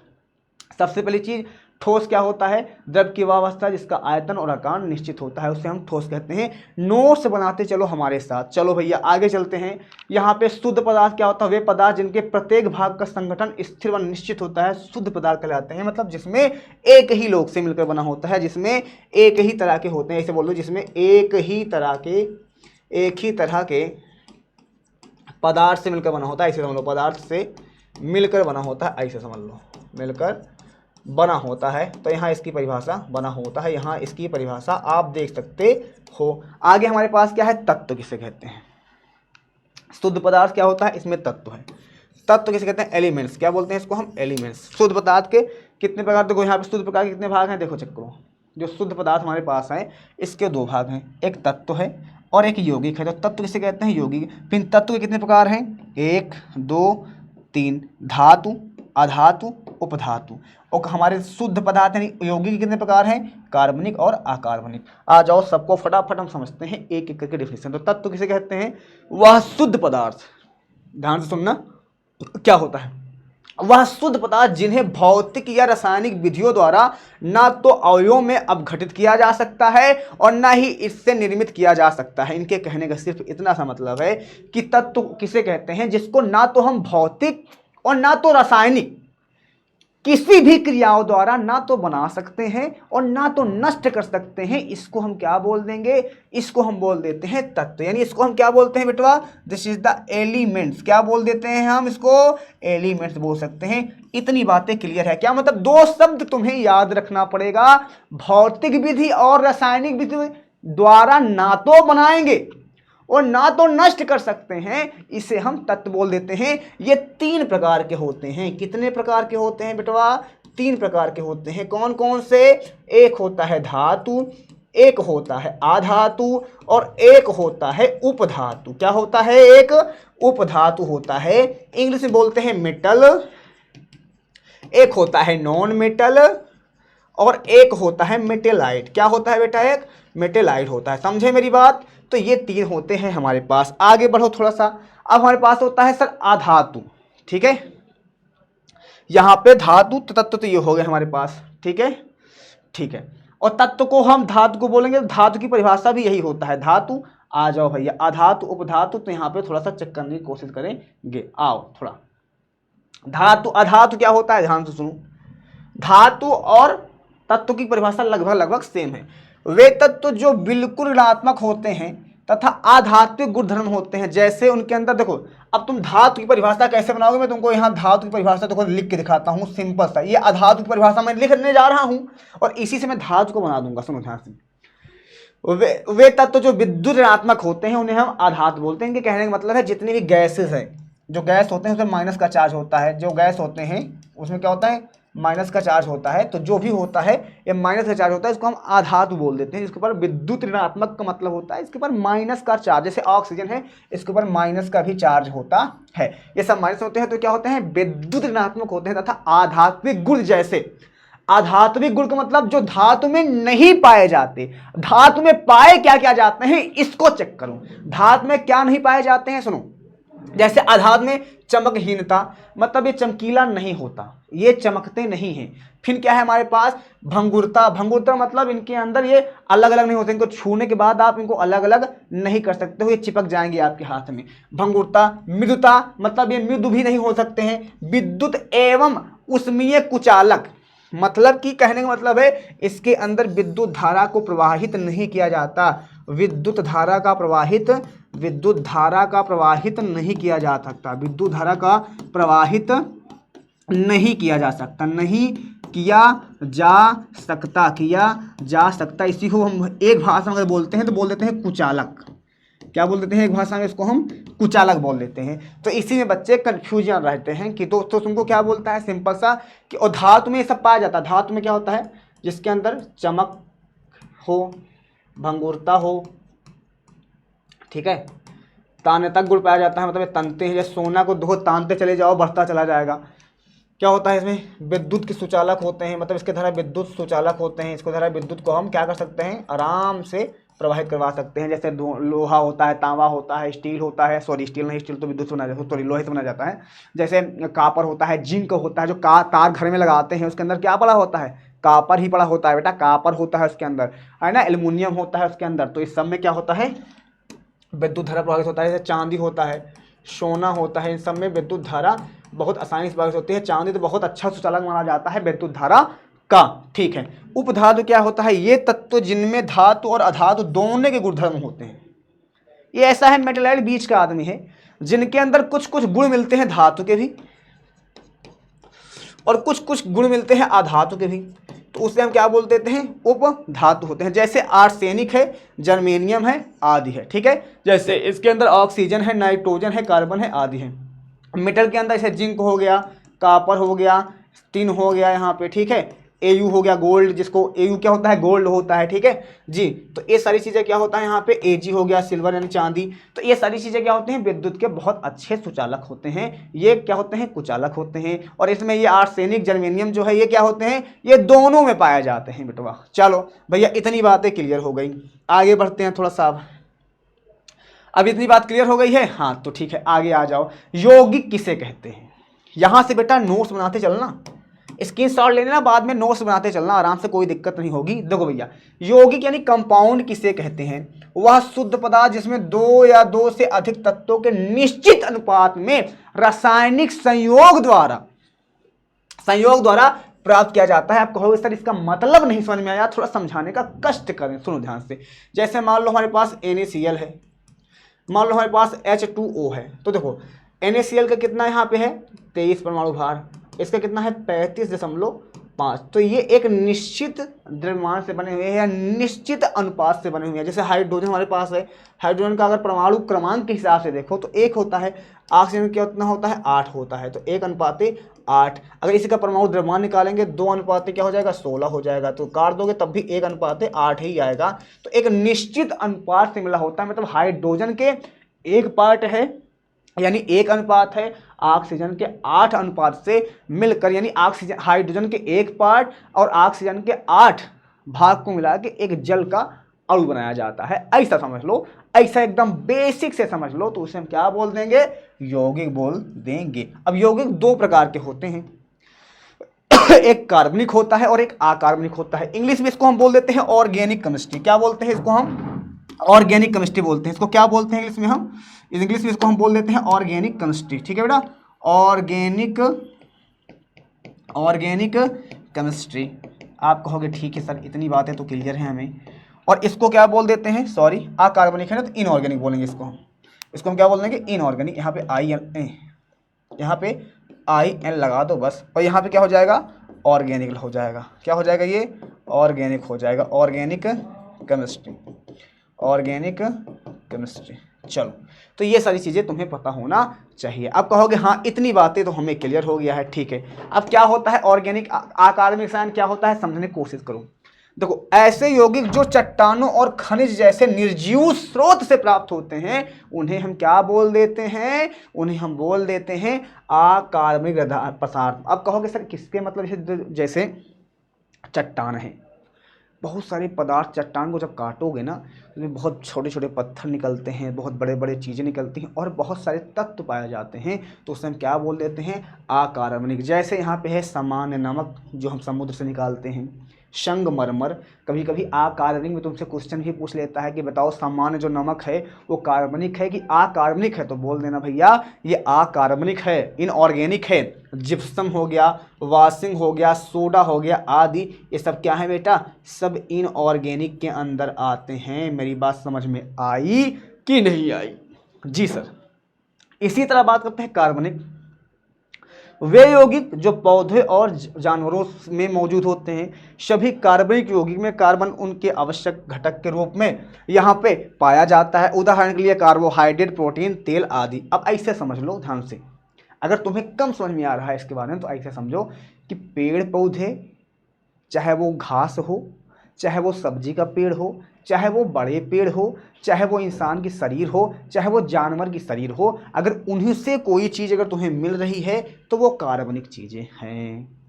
सबसे पहली चीज, ठोस क्या होता है, द्रव की वह अवस्था जिसका आयतन और आकार निश्चित होता है, उसे हम ठोस कहते हैं। नोट्स बनाते चलो हमारे साथ। चलो भैया आगे चलते हैं। यहाँ पे शुद्ध पदार्थ क्या होता है, वे पदार्थ जिनके प्रत्येक भाग का संगठन स्थिर व निश्चित होता है शुद्ध पदार्थ कहलाते हैं। मतलब जिसमें एक ही लोग से मिलकर बना होता है, जिसमें एक ही तरह के होते हैं, ऐसे बोल लो, जिसमें एक ही तरह के पदार्थ से मिलकर बना होता है, ऐसे समझ लो, पदार्थ से मिलकर बना होता है, ऐसे समझ लो, मिलकर बना होता है। तो यहाँ इसकी परिभाषा बना होता है, यहाँ इसकी परिभाषा आप देख सकते हो। आगे हमारे पास क्या है, तत्व किसे कहते हैं। शुद्ध पदार्थ क्या होता है, इसमें तत्व है। तत्व किसे कहते हैं, एलिमेंट्स। क्या बोलते हैं इसको हम, एलिमेंट्स। शुद्ध पदार्थ के कितने प्रकार, देखो यहाँ पे शुद्ध प्रकार के कितने भाग हैं, देखो चेक करो। जो शुद्ध पदार्थ हमारे पास है इसके 2 भाग हैं, एक तत्व है और एक यौगिक है। तो तत्व किसे कहते हैं, यौगिक। फिर तत्व के कितने प्रकार हैं, 1 2 3, धातु, अधातु, उपधातु। और हमारे शुद्ध पदार्थ यानी यौगिक के कितने प्रकार हैं, कार्बनिक और अकार्बनिक। आ जाओ सबको फटाफट हम समझते हैं एक एक करके डिफिनेशन। तो तत्व किसे कहते हैं, वह शुद्ध पदार्थ, ध्यान से सुनना, क्या होता है, वह शुद्ध पदार्थ जिन्हें भौतिक या रासायनिक विधियों द्वारा ना तो अवयवों में अपघटित किया जा सकता है और ना ही इससे निर्मित किया जा सकता है। इनके कहने का सिर्फ इतना सा मतलब है कि तत्व किसे कहते हैं, जिसको ना तो हम भौतिक और ना तो रासायनिक किसी भी क्रियाओं द्वारा ना तो बना सकते हैं और ना तो नष्ट कर सकते हैं। इसको हम क्या बोल देंगे, इसको हम बोल देते हैं तत्व। यानी इसको हम क्या बोलते हैं बेटवा, दिस इज द एलिमेंट्स। क्या बोल देते हैं हम इसको, एलिमेंट्स बोल सकते हैं। इतनी बातें क्लियर है क्या, मतलब 2 शब्द तुम्हें याद रखना पड़ेगा, भौतिक विधि और रासायनिक विधि द्वारा ना तो बनाएंगे और ना तो नष्ट कर सकते हैं, इसे हम तत्व बोल देते हैं। ये 3 प्रकार के होते हैं। कितने प्रकार के होते हैं बेटवा, 3 प्रकार के होते हैं। कौन कौन से, एक होता है धातु, एक होता है आधातु और एक होता है उपधातु। क्या होता है, एक उपधातु होता है, इंग्लिश में बोलते हैं मेटल। एक होता है नॉन मेटल और एक होता है मेटेलाइट। क्या होता है बेटा, एक मेटेलाइट होता है। समझे मेरी बात। तो ये 3 होते हैं हमारे पास। आगे बढ़ो थोड़ा सा। अब हमारे पास होता है सर आधातु, ठीक है। यहां पे धातु तत्व तो ये हो गए हमारे पास, ठीक है, ठीक है। और तत्व को हम धातु को बोलेंगे, धातु की परिभाषा भी यही होता है, धातु। आ जाओ भैया, अधातु उपधातु, तो यहाँ पे थोड़ा सा चेक करने की कोशिश करेंगे, आओ थोड़ा। धातु अधातु क्या होता है, ध्यान से सुनो। धातु और तत्व की परिभाषा लगभग लगभग सेम है। वे तत्व जो बिल्कुल ऋणात्मक होते हैं तथा आधात्विक गुणधर्म होते हैं, जैसे उनके अंदर देखो, अब तुम धातु की परिभाषा कैसे बनाओगे, मैं तुमको यहाँ धातु की परिभाषा देखो लिख के दिखाता हूँ, सिंपल सा। ये अधातु की परिभाषा मैं लिखने जा रहा हूँ और इसी से मैं धातु को बना दूंगा, सुनो ध्यान से। वे तत्व जो विद्युत ऋणात्मक होते हैं उन्हें हम आधातु बोलते हैं। इनके कहने का मतलब है जितनी भी गैसेस हैं, जो गैस होते हैं उसमें माइनस का चार्ज होता है, जो गैस होते हैं उसमें क्या होता है, माइनस का चार्ज होता है। तो जो भी होता है ये माइनस का चार्ज होता है, इसको हम आधातु बोल देते हैं। जिसके ऊपर विद्युत ऋणात्मक का मतलब होता है इसके ऊपर माइनस का चार्ज, जैसे ऑक्सीजन है इसके ऊपर माइनस का भी चार्ज होता है। ये सब माइनस होते हैं तो क्या होते हैं, विद्युत ऋणात्मक होते हैं तथा आधात्विक गुण, जैसे आधात्विक गुण का मतलब जो धातु में नहीं पाए जाते। धातु में पाए क्या क्या जाते हैं इसको चेक करो। धातु में क्या नहीं पाए जाते हैं, सुनो। जैसे आधातु में चमकहीनता, मतलब ये चमकीला नहीं होता, ये चमकते नहीं हैं। फिर क्या है हमारे पास, भंगुरता। भंगुरता मतलब इनके अंदर ये अलग अलग नहीं होते, इनको छूने के बाद आप इनको अलग अलग नहीं कर सकते हो, ये चिपक जाएंगे आपके हाथ में। भंगुरता। मृदुता मतलब ये मृदु भी नहीं हो सकते हैं। विद्युत एवं उष्मीय कुचालक, मतलब कि कहने का मतलब है इसके अंदर विद्युत धारा को प्रवाहित नहीं किया जाता। विद्युत धारा का प्रवाहित नहीं किया जा सकता। विद्युत धारा का प्रवाहित नहीं किया जा सकता, नहीं किया जा सकता। इसी को हम एक भाषा में अगर बोलते हैं तो बोल देते हैं कुचालक। क्या बोल देते हैं एक भाषा में, इसको हम कुचालक बोल देते हैं। तो इसी में बच्चे कंफ्यूजन रहते हैं कि दोस्तों तुमको क्या बोलता है, सिंपल सा कि और धातु में ये सब पाया जाता है। धातु में क्या होता है, जिसके अंदर चमक हो, भंगुरता हो, ठीक है, ताने तक गुण पाया जाता है, मतलब ये तनते हैं। जैसे सोना को दो तानते चले जाओ बढ़ता चला जाएगा। क्या होता है इसमें, विद्युत के सुचालक होते हैं, मतलब इसके द्वारा विद्युत सुचालक होते हैं। इसको द्वारा विद्युत को हम क्या कर सकते हैं, आराम से प्रवाहित करवा सकते हैं। जैसे लोहा होता है, तांबा होता है, स्टील होता है, सॉरी स्टील नहीं, स्टील तो विद्युत से बना जाता है, सॉरी लोहे से बना जाता है। जैसे कापर होता है, जिंक होता है, जो तार घर में लगाते हैं उसके अंदर क्या पड़ा होता है, कापर ही पड़ा होता है बेटा, कापर होता है उसके अंदर, है ना। एल्युमिनियम होता है उसके अंदर। तो इस सब में क्या होता है, विद्युत धारा प्रवाहित होता है। जैसे चांदी होता है, सोना होता है, इन सब में विद्युत धारा बहुत आसानी से प्रवाहित होती है। चांदी तो बहुत अच्छा सुचालक माना जाता है विद्युत धारा का, ठीक है। उपधातु क्या होता है, ये तत्व जिनमें धातु और अधातु दोनों के गुणधर्म होते हैं। ये ऐसा है मेटलाइट बीच का आदमी है जिनके अंदर कुछ कुछ गुण मिलते हैं धातु के भी और कुछ कुछ गुण मिलते हैं अधातु के भी, तो उसे हम क्या बोल देते हैं, उपधातु होते हैं। जैसे आर्सेनिक है, जर्मेनियम है, आदि है, ठीक है। जैसे इसके अंदर ऑक्सीजन है, नाइट्रोजन है, कार्बन है, आदि है। मेटल के अंदर जैसे जिंक हो गया, कापर हो गया, टिन हो गया यहाँ पे, ठीक है। एयू हो गया गोल्ड, जिसको एयू क्या होता है, गोल्ड होता है, ठीक है जी। तो ये सारी चीज़ें क्या होता है यहाँ पे, एजी हो गया सिल्वर यानी चांदी। तो ये सारी चीज़ें क्या होते हैं, विद्युत के बहुत अच्छे सुचालक होते हैं। ये क्या होते हैं, कुचालक होते हैं। और इसमें ये आर्सेनिक जर्मेनियम जो है ये क्या होते हैं, ये दोनों में पाए जाते हैं बेटवा। चलो भैया इतनी बातें क्लियर हो गई, आगे बढ़ते हैं थोड़ा सा। अब इतनी बात क्लियर हो गई है, हाँ तो ठीक है आगे आ जाओ। यौगिक किसे कहते हैं, यहाँ से बेटा नोट्स बनाते चलना, स्क्रीनशॉट लेना, बाद में नोट्स बनाते चलना आराम से, कोई दिक्कत नहीं होगी। देखो भैया, यौगिक यानी कंपाउंड किसे कहते हैं, वह शुद्ध पदार्थ जिसमें दो या दो से अधिक तत्वों के निश्चित अनुपात में रासायनिक संयोग द्वारा प्राप्त किया जाता है। आप कहोगे सर इसका मतलब नहीं समझ में आया, थोड़ा समझाने का कष्ट करें, सुनो ध्यान से। जैसे मान लो हमारे पास NaCl है, मान लो हमारे पास H2O है, तो देखो NaCl का कितना यहाँ पे है 23 परमाणु भार, इसका कितना है 35.5। तो ये एक निश्चित द्रव्यमान से बने हुए हैं या निश्चित अनुपात से बने हुए हैं। जैसे हाइड्रोजन हमारे पास है, हाइड्रोजन का अगर परमाणु क्रमांक के हिसाब से देखो तो 1 होता है, ऑक्सीजन क्या कितना होता है 8 होता है, तो 1:8। अगर इसी का परमाणु द्रव्यमान निकालेंगे 2 क्या हो जाएगा 16 हो जाएगा, तो काट दोगे तब भी 1:8 ही आएगा। तो एक निश्चित अनुपात से मिला होता है, मतलब हाइड्रोजन के 1 पार्ट है यानी 1 अनुपात है, ऑक्सीजन के 8 अनुपात से मिलकर यानी ऑक्सीजन हाइड्रोजन के 1 पार्ट और ऑक्सीजन के 8 भाग को मिला के एक जल का अणु बनाया जाता है। ऐसा समझ लो, ऐसा एकदम बेसिक से समझ लो, तो उसे हम क्या बोल देंगे, यौगिक बोल देंगे। अब यौगिक 2 प्रकार के होते हैं एक कार्बनिक होता है और एक अकार्बनिक होता है। इंग्लिश में इसको हम बोल देते हैं ऑर्गेनिक केमिस्ट्री। क्या बोलते हैं इसको हम? ऑर्गेनिक केमिस्ट्री बोलते हैं इसको। क्या बोलते हैं इंग्लिश में हम? इंग्लिश में इसको हम बोल देते हैं ऑर्गेनिक केमिस्ट्री। ठीक है बेटा, ऑर्गेनिक केमिस्ट्री। आप कहोगे ठीक है सर, इतनी बातें तो क्लियर है हमें। और इसको क्या बोल देते हैं? सॉरी, अकार्बनिक है ना, तो इनऑर्गेनिक बोलेंगे इसको हम क्या बोल देंगे? इनऑर्गेनिक। यहाँ पे आई एन लगा दो बस, और यहाँ पे क्या हो जाएगा? ऑर्गेनिक हो जाएगा। क्या हो जाएगा? ये ऑर्गेनिक हो जाएगा, ऑर्गेनिक केमिस्ट्री, ऑर्गेनिक केमिस्ट्री। चलो, तो ये सारी चीज़ें तुम्हें पता होना चाहिए। अब कहोगे हाँ इतनी बातें तो हमें क्लियर हो गया है, ठीक है। अब क्या होता है ऑर्गेनिक अकार्बनिक रसायन, क्या होता है समझने की कोशिश करो। देखो, ऐसे यौगिक जो चट्टानों और खनिज जैसे निर्जीव स्रोत से प्राप्त होते हैं, उन्हें हम क्या बोल देते हैं? उन्हें हम बोल देते हैं अकार्बनिक पदार्थ। अब कहोगे सर किसके मतलब? जैसे चट्टान है, बहुत सारे पदार्थ, चट्टान को जब काटोगे ना, उसमें बहुत छोटे छोटे पत्थर निकलते हैं, बहुत बड़े बड़े चीज़ें निकलती हैं और बहुत सारे तत्व पाए जाते हैं, तो उसे हम क्या बोल देते हैं? अकार्बनिक। जैसे यहाँ पे है सामान्य नमक जो हम समुद्र से निकालते हैं, संगमरमर। कभी कभी अकार्बनिक में तुमसे क्वेश्चन भी पूछ लेता है कि बताओ सामान्य जो नमक है वो कार्बनिक है कि अकार्बनिक है, तो बोल देना भैया ये अकार्बनिक है, इनऑर्गेनिक है। जिप्सम हो गया, वाशिंग हो गया, सोडा हो गया आदि, ये सब क्या है बेटा? सब इनऑर्गेनिक के अंदर आते हैं। मेरी बात समझ में आई कि नहीं आई? जी सर। इसी तरह बात करते हैं कार्बनिक। वे यौगिक जो पौधे और जानवरों में मौजूद होते हैं, सभी कार्बनिक यौगिक में कार्बन उनके आवश्यक घटक के रूप में यहाँ पे पाया जाता है। उदाहरण के लिए कार्बोहाइड्रेट, प्रोटीन, तेल आदि। अब ऐसे समझ लो ध्यान से, अगर तुम्हें कम समझ में आ रहा है इसके बारे में तो ऐसे समझो कि पेड़ पौधे, चाहे वो घास हो, चाहे वो सब्जी का पेड़ हो, चाहे वो बड़े पेड़ हो, चाहे वो इंसान की शरीर हो, चाहे वो जानवर की शरीर हो, अगर उन्हीं से कोई चीज़ अगर तुम्हें मिल रही है तो वो कार्बनिक चीज़ें हैं।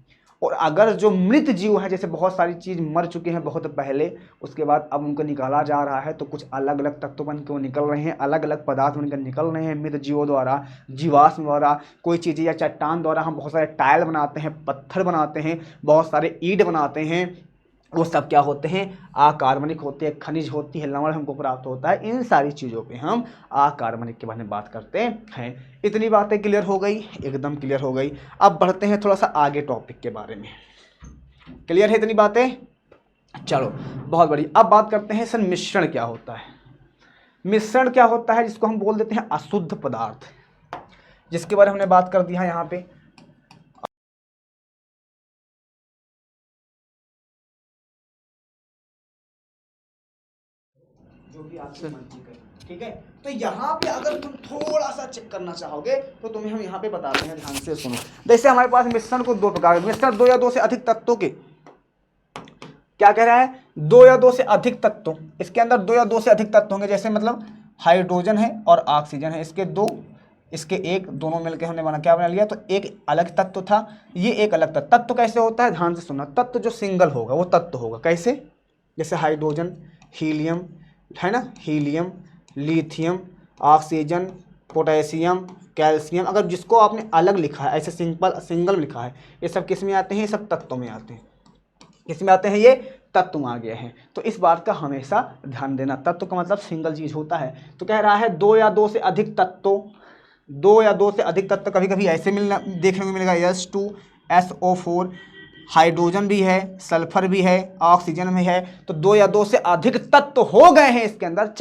और अगर जो मृत जीव हैं, जैसे बहुत सारी चीज़ मर चुके हैं बहुत पहले, उसके बाद अब उनको निकाला जा रहा है, तो कुछ अलग अलग तत्व बन के वो निकल रहे हैं, अलग अलग पदार्थ बनकर निकल रहे हैं मृत जीवों द्वारा, जीवाश्म द्वारा, कोई चीज़ें या चट्टान द्वारा हम बहुत सारे टाइल बनाते हैं, पत्थर बनाते हैं, बहुत सारे ईंट बनाते हैं, वो सब क्या होते हैं? अकार्बनिक होते हैं। खनिज होती है, लवण हमको प्राप्त होता है, इन सारी चीज़ों पे हम अकार्बनिक के बारे में बात करते हैं। इतनी बातें क्लियर हो गई? एकदम क्लियर हो गई। अब बढ़ते हैं थोड़ा सा आगे टॉपिक के बारे में। क्लियर है इतनी बातें? चलो बहुत बड़ी। अब बात करते हैं सर मिश्रण क्या होता है। मिश्रण क्या होता है? जिसको हम बोल देते हैं अशुद्ध पदार्थ, जिसके बारे में हमने बात कर दी है यहाँ पे। जो भी आपसे मर्जी करें, ठीक है। तो यहाँ पे अगर तुम थोड़ा सा चेक करना चाहोगे तो तुम्हें हम यहाँ पे बताते हैं, ध्यान से सुनो। जैसे हमारे पास मिश्रण को दो प्रकार, मिश्रण दो या दो से अधिक तत्वों के, क्या कह रहा है? दो या दो से अधिक तत्वों, इसके अंदर दो या दो से अधिक तत्व होंगे। जैसे मतलब हाइड्रोजन है और ऑक्सीजन है, इसके दो, इसके एक, दोनों मिलकर हमने बना क्या बना लिया? तो एक अलग तत्व था, ये एक अलग तत्व। तत्व कैसे होता है? ध्यान से सुनना। तत्व जो सिंगल होगा वो तत्व होगा। कैसे? जैसे हाइड्रोजन, हीलियम है ना, helium, lithium, oxygen, potassium, calcium, अगर जिसको आपने अलग लिखा है, ऐसे सिंगल लिखा है, ये सब किस में आते हैं? ये सब तत्वों में आते हैं। किस में आते हैं? ये तत्व में आ गए हैं। तो इस बात का हमेशा ध्यान देना, तत्व का मतलब सिंगल चीज होता है। तो कह रहा है दो या दो से अधिक तत्वों, दो या दो से अधिक तत्व कभी कभी ऐसे मिलना देखने को मिलेगा, H2SO4, हाइड्रोजन भी है, सल्फर भी है, ऑक्सीजन भी है। तो दो या दो से अधिक तत्व हो गए हैं इसके अंदर।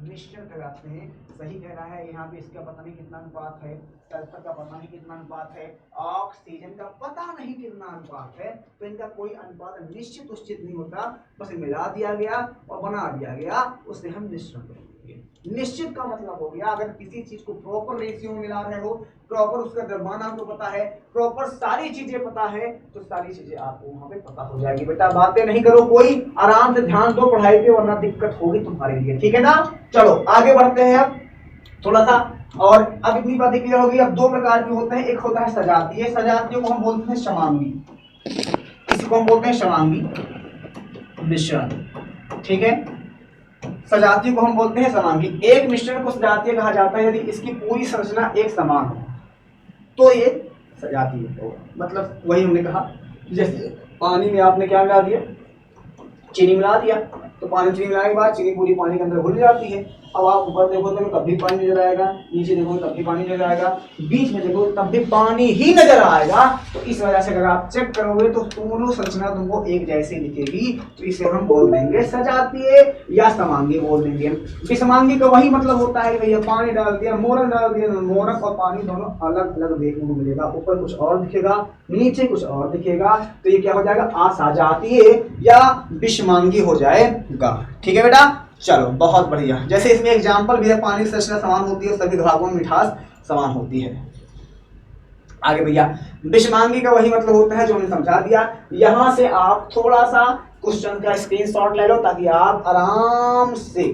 मिश्रण कहलाते हैं। सही कह रहा है यहाँ पे, इसका पता नहीं कितना अनुपात है, सल्फर का पता नहीं कितना अनुपात है, ऑक्सीजन का पता नहीं कितना अनुपात है। तो इनका कोई अनुपात निश्चित उचित नहीं होता, बस मिला दिया गया और बना दिया गया, उससे हम मिश्रण करेंगे। निश्चित का मतलब हो गया अगर किसी चीज को प्रॉपर रेशियो में मिला रहे हो, प्रॉपर उसका द्रव्यमान आपको पता है, प्रॉपर सारी चीजें पता है, तो सारी चीजें आपको वहां पे पता हो जाएगी। बेटा बातें नहीं करो कोई, आराम से ध्यान दो पढ़ाई पे, वरना दिक्कत होगी तुम्हारे लिए, ठीक है ना। चलो आगे बढ़ते हैं अब थोड़ा सा, और अब इतनी बातें क्लियर हो गई। अब दो प्रकार के होते हैं, एक होता है सजातीय, सजातीयों को हम बोलते हैं समांगी, इसको हम बोलते हैं समांगी मिश्रण, ठीक है। सजातीय को हम बोलते हैं समांगी। एक मिश्रण को सजातीय कहा जाता है यदि इसकी पूरी संरचना एक समान हो तो ये सजातीय होगा। मतलब वही हमने कहा, जैसे पानी में आपने क्या मिला दिया, चीनी मिला दिया, तो पानी चीनी मिलाने के बाद चीनी पूरी पानी के अंदर घुल जाती है। अब आप ऊपर देखो तो तब भी पानी नजर आएगा, नीचे देखो तब भी पानी नजर आएगा, बीच में देखो तब भी पानी ही नजर आएगा। तो इस वजह से अगर आप चेक करोगे तो दोनों संरचना तुमको एक जैसे दिखेगी, तो इसे हम बोल देंगे सजातीय या समांगी बोल देंगे। विषमांगी का वही मतलब होता है कि भैया पानी डाल दिया, मोरक डाल दिया, मोरक और पानी दोनों अलग अलग देखने को मिलेगा, ऊपर कुछ और दिखेगा, नीचे कुछ और दिखेगा, तो ये क्या हो जाएगा, असजातीय या विषमांगी हो जाएगा। ठीक है बेटा, चलो बहुत बढ़िया। जैसे इसमें एग्जाम्पल भी है, पानी की संरचना समान होती है, सभी भागों में मिठास समान होती है। आगे भैया, विषमांगी का वही मतलब होता है जो हमने समझा दिया। यहां से आप थोड़ा सा क्वेश्चन का स्क्रीनशॉट ले लो ताकि आप आराम से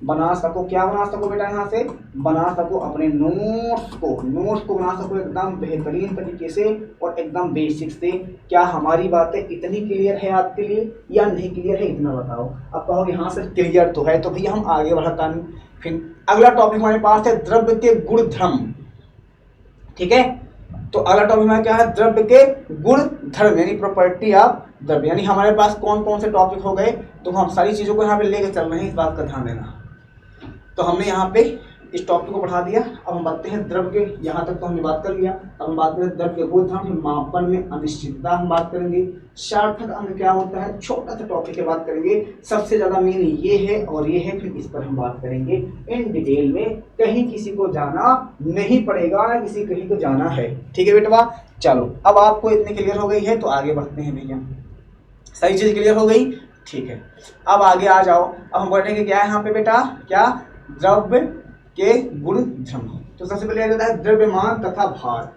बना सको। क्या बना सको बेटा, यहाँ से बना सको अपने नोट्स को बना सको एकदम बेहतरीन तरीके से और एकदम बेसिक से। क्या हमारी बातें इतनी क्लियर है आपके लिए या नहीं क्लियर है, इतना बताओ। अब कहोगे हाँ सर क्लियर तो है, तो भैया हम आगे बढ़ता नहीं। फिर अगला टॉपिक हमारे पास है द्रव्य के गुण धर्म। ठीक है, तो अगला टॉपिक हमारा क्या है, द्रव्य के गुण धर्म यानी प्रॉपर्टी ऑफ द्रव्य। यानी हमारे पास कौन कौन से टॉपिक हो गए, तो हम सारी चीजों को यहाँ पे लेके चल रहे हैं, इस बात का ध्यान देना। तो हमने यहाँ पे इस टॉपिक को बढ़ा दिया। अब हम बातें हैं द्रव्य के, यहाँ तक तो हमने बात कर लिया। अब हम बात करें द्रव्य के गुण धर्म, मापन में अनिश्चितता हम बात करेंगे। सार्थक अंक क्या होता है, छोटा सा टॉपिक की बात करेंगे। सबसे ज्यादा मेन ये है और ये है, फिर इस पर हम बात करेंगे इन डिटेल में। कहीं किसी को जाना नहीं पड़ेगा, ना किसी कहीं को जाना है। ठीक है बेटवा, चलो अब आपको इतनी क्लियर हो गई है तो आगे बढ़ते हैं भैया। सही चीज क्लियर हो गई, ठीक है। अब आगे आ जाओ। अब हम बढ़ेंगे क्या है यहाँ पे बेटा, क्या, द्रव्य के गुण धर्म। तो सबसे पहले आ जाता है द्रव्यमान तथा भार।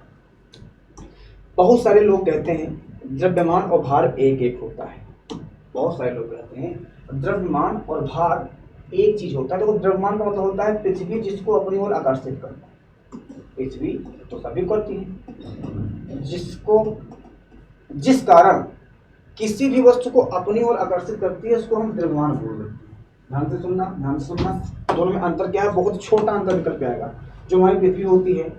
बहुत सारे लोग कहते हैं द्रव्यमान और भार एक एक होता है। बहुत सारे लोग कहते हैं द्रव्यमान और भार एक चीज होता है। देखो द्रव्यमान का मतलब होता है पृथ्वी जिसको अपनी ओर आकर्षित करता है। पृथ्वी तो सभी करती है, जिस कारण किसी भी वस्तु को अपनी ओर आकर्षित करती है उसको हम द्रव्यमान बोल देते हैं। ध्यान से सुनना, ध्यान से सुनना। दोनों में अंतर क्या है, बहुत छोटा अंतर निकल के आएगा। जो हमारी पृथ्वी होती है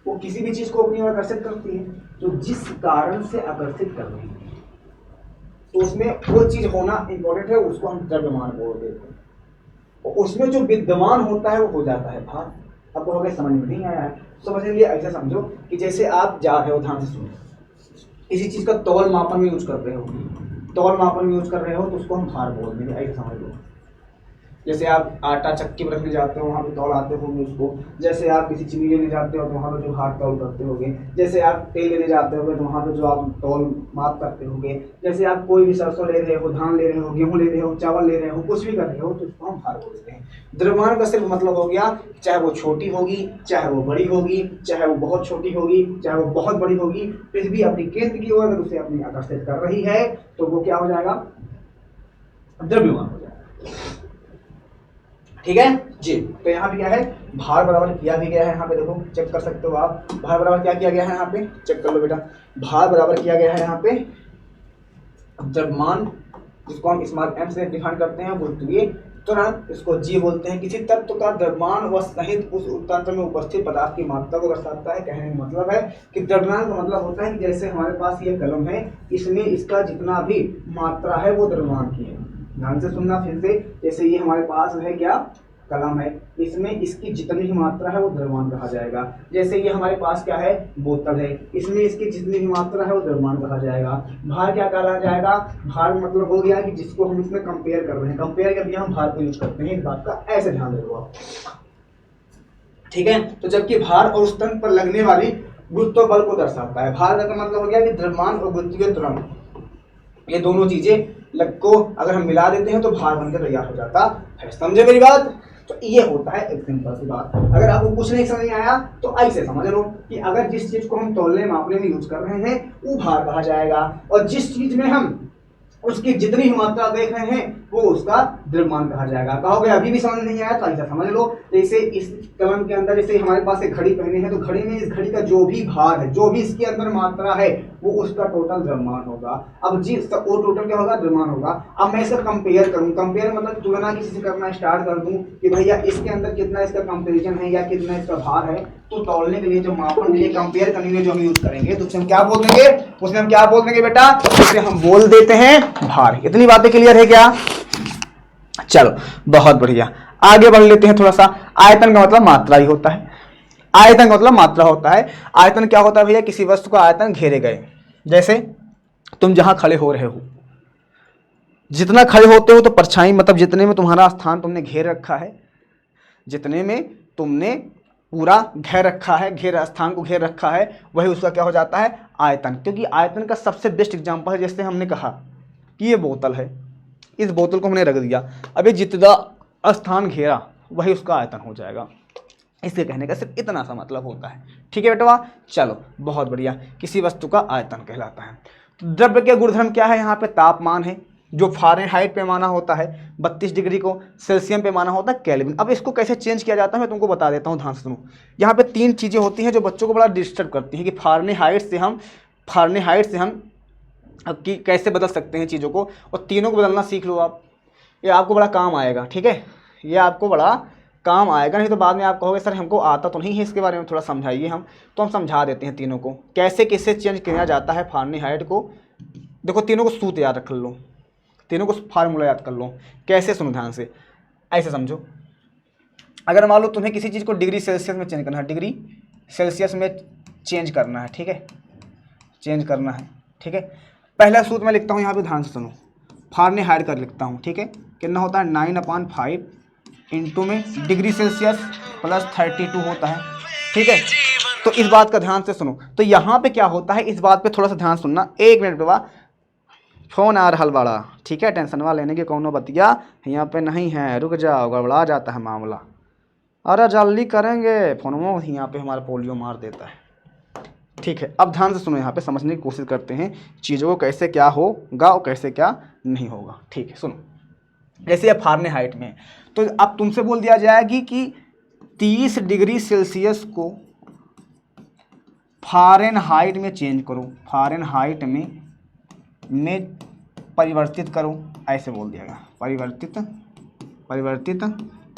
वो किसी भी चीज को अपनी ओर आकर्षित करती है, तो जिस कारण से आकर्षित कर रही है तो उसमें वो चीज होना इंपॉर्टेंट है, उसको हम द्रव्यमान बोल देते हैं। और उसमें जो विद्यमान होता है वो हो जाता है भार। अब कहोगे समझ में नहीं आया है, समझ लिए ऐसा समझो कि जैसे आप जा रहे हो, ध्यान से सुनो, किसी चीज का तौल मापन में यूज कर रहे हो, तौल मापन में यूज कर रहे हो तो उसको हम भार बोल देंगे, ऐसा समझ लो। जैसे आप आटा चक्की पर रखने जाते हो वहाँ पे तौल आते होंगे उसको। जैसे आप किसी चीनी लेने जाते हो तो वहाँ पे जो हाथ तौल करते होगे। जैसे आप तेल लेने जाते होगे तो वहाँ पे जो आप तौल माप करते होगे। जैसे आप कोई भी सरसों ले रहे हो, धान ले रहे हो, गेहूँ ले रहे हो, चावल ले रहे हो, कुछ भी कर रहे हो तो उसको हम भार बोलते हैं। द्रव्यमान का सिर्फ मतलब हो गया चाहे वो छोटी होगी, चाहे वो बड़ी होगी, चाहे वो बहुत छोटी होगी, चाहे वो बहुत बड़ी होगी, पृथ्वी अपनी केंद्र की ओर अगर उसे अपनी आकर्षित कर रही है तो वो क्या हो जाएगा, द्रव्यमान हो जाएगा। ठीक है जी। तो यहाँ पे क्या है, भार बराबर किया भी गया है। यहाँ पे देखो चेक कर सकते हो आप, भार बराबर क्या किया गया है, यहाँ पे चेक कर लो बेटा। भार बराबर किया गया है यहाँ पे द्रव्यमान, जिसको हम स्मॉल m से डिफाइन करते हैं, गुरुत्वीय त्वरण, इसको जी बोलते हैं। किसी तत्व का द्रव्यमान व सहित उस तंत्र में उपस्थित पदार्थ की मात्रा को दर्शाता है। कहने का मतलब है कि द्रव्यमान का मतलब होता है कि जैसे हमारे पास ये कलम है, इसमें इसका जितना भी मात्रा है वो द्रव्यमान की है। ध्यान से सुनना फिर से। जैसे ये हमारे पास है क्या, कलम है, इसमें इसकी जितनी भी मात्रा है वो द्रव्यमान कहा जाएगा। जैसे ये हमारे पास क्या है, बोतल है, इसमें इसकी जितनी भी मात्रा है वो द्रव्यमान कहा जाएगा। भार क्या कहा जाएगा, भार मतलब हो गया कि जिसको हम इसमें कंपेयर कर रहे हैं, कंपेयर कर दिया हम भार को यूज करते हैं। इस बात का ऐसे ध्यान दे लो आप, ठीक है। तो जबकि भार और उस तंत्र पर लगने वाली गुरुत्व बल को दर्शाता है। भार का मतलब हो गया कि द्रव्यमान और गुरुत्वीय त्वरण, ये दोनों चीजें लग को अगर हम मिला देते हैं तो भार बनकर तैयार हो जाता है। समझे मेरी बात? तो ये होता है एक सिंपल सी बात। अगर आपको कुछ नहीं समझ में आया तो ऐसे समझ लो कि अगर जिस चीज को हम तौलने मापने में यूज कर रहे हैं वो भार कहा जाएगा, और जिस चीज में हम उसकी जितनी मात्रा देख रहे हैं वो उसका द्रव्यमान कहा जाएगा। कहोगे अभी भी समझ नहीं आया तो ऐसा समझ लो, जैसे इस कलम के अंदर जैसे हमारे पास एक घड़ी पहनी है, तो घड़ी में इस घड़ी का जो भी भार है, जो भी इसके अंदर मात्रा है, वो उसका टोटल द्रव्यमान होगा। अब जी वो टोटल क्या होगा, द्रव्यमान होगा। अब मैं इसका कंपेयर करूं, कंपेयर मतलब तुलना किसी से करना स्टार्ट कर दूं कि भैया इसके अंदर कितना इसका कंपेरिजन है या कितना इसका भार है, तो तौलने के लिए, जो मापन के लिए, कंपेयर करने के लिए जो हम यूज करेंगे, तो उससे हम क्या बोल देंगे, उसमें हम क्या बोल देंगे बेटा, उसे हम बोल देते हैं भार। इतनी बातें क्लियर है क्या? चलो बहुत बढ़िया, आगे बढ़ लेते हैं थोड़ा सा। आयतन का मतलब मात्रा ही होता है। आयतन का मतलब मात्रा होता है। आयतन क्या होता है भैया, किसी वस्तु का आयतन घेरे गए। जैसे तुम जहां खड़े हो रहे हो, जितना खड़े होते हो तो परछाई, मतलब जितने में तुम्हारा स्थान तुमने घेर रखा है, जितने में तुमने पूरा घेर रखा है, घेर स्थान को घेर रखा है, वही उसका क्या हो जाता है, आयतन। क्योंकि आयतन का सबसे बेस्ट एग्जांपल है, जैसे हमने कहा कि ये बोतल है, इस बोतल को हमने रख दिया, अभी जितना स्थान घेरा वही उसका आयतन हो जाएगा। इसके कहने का सिर्फ इतना सा मतलब होता है। ठीक है बेटवा, चलो बहुत बढ़िया, किसी वस्तु का आयतन कहलाता है। तो द्रव्य के गुणधर्म क्या है, यहाँ पे तापमान है, जो फ़ारेनहाइट पैमाना होता है 32 डिग्री को, सेल्सियम पैमाना होता है केल्विन। अब इसको कैसे चेंज किया जाता है मैं तुमको बता देता हूँ, ध्यान से सुनो। यहाँ पे 3 चीज़ें होती हैं जो बच्चों को बड़ा डिस्टर्ब करती हैं कि फ़ारेनहाइट से हम कि कैसे बदल सकते हैं चीज़ों को, और तीनों को बदलना सीख लो आप, ये आपको बड़ा काम आएगा। ठीक है, ये आपको बड़ा काम आएगा, नहीं तो बाद में आप कहोगे सर हमको आता तो नहीं है, इसके बारे में थोड़ा समझाइए हम, तो हम समझा देते हैं तीनों को कैसे कैसे चेंज किया जाता है फ़ारेनहाइट को। देखो तीनों को सूत्र याद रख लो, तीनों को फार्मूला याद कर लो। कैसे, सुनो ध्यान से, ऐसे समझो। अगर मान लो तुम्हें किसी चीज़ को डिग्री सेल्सियस में चेंज करना है, डिग्री सेल्सियस में चेंज करना है, ठीक है, चेंज करना है, ठीक है। पहला सूत्र मैं लिखता हूँ यहाँ पे, ध्यान से सुनो, फ़ारेनहाइट कर लिखता हूँ, ठीक है। कितना होता है, 9/5 इंटू में डिग्री सेल्सियस प्लस 32 होता है, ठीक है। तो इस बात का ध्यान से सुनो, तो यहाँ पे क्या होता है, इस बात पे थोड़ा सा ध्यान सुनना। 1 मिनट बाबा, फोन आ रहा बड़ा, ठीक है, टेंशनवा लेने की कोनो बतिया यहाँ पे नहीं है, रुक जाओ, गड़बड़ा जाता है मामला। अरे जल्दी करेंगे, फोनों यहाँ पे हमारा पोलियो मार देता है। ठीक है, अब ध्यान से सुनो, यहाँ पे समझने की कोशिश करते हैं चीज़ों को, कैसे क्या होगा और कैसे क्या नहीं होगा। ठीक है, सुनो, जैसे अब फ़ारेनहाइट में, तो अब तुमसे बोल दिया जाएगी कि 30 डिग्री सेल्सियस को फ़ारेनहाइट में चेंज करो, फ़ारेनहाइट में परिवर्तित करो, ऐसे बोल दिया गया, परिवर्तित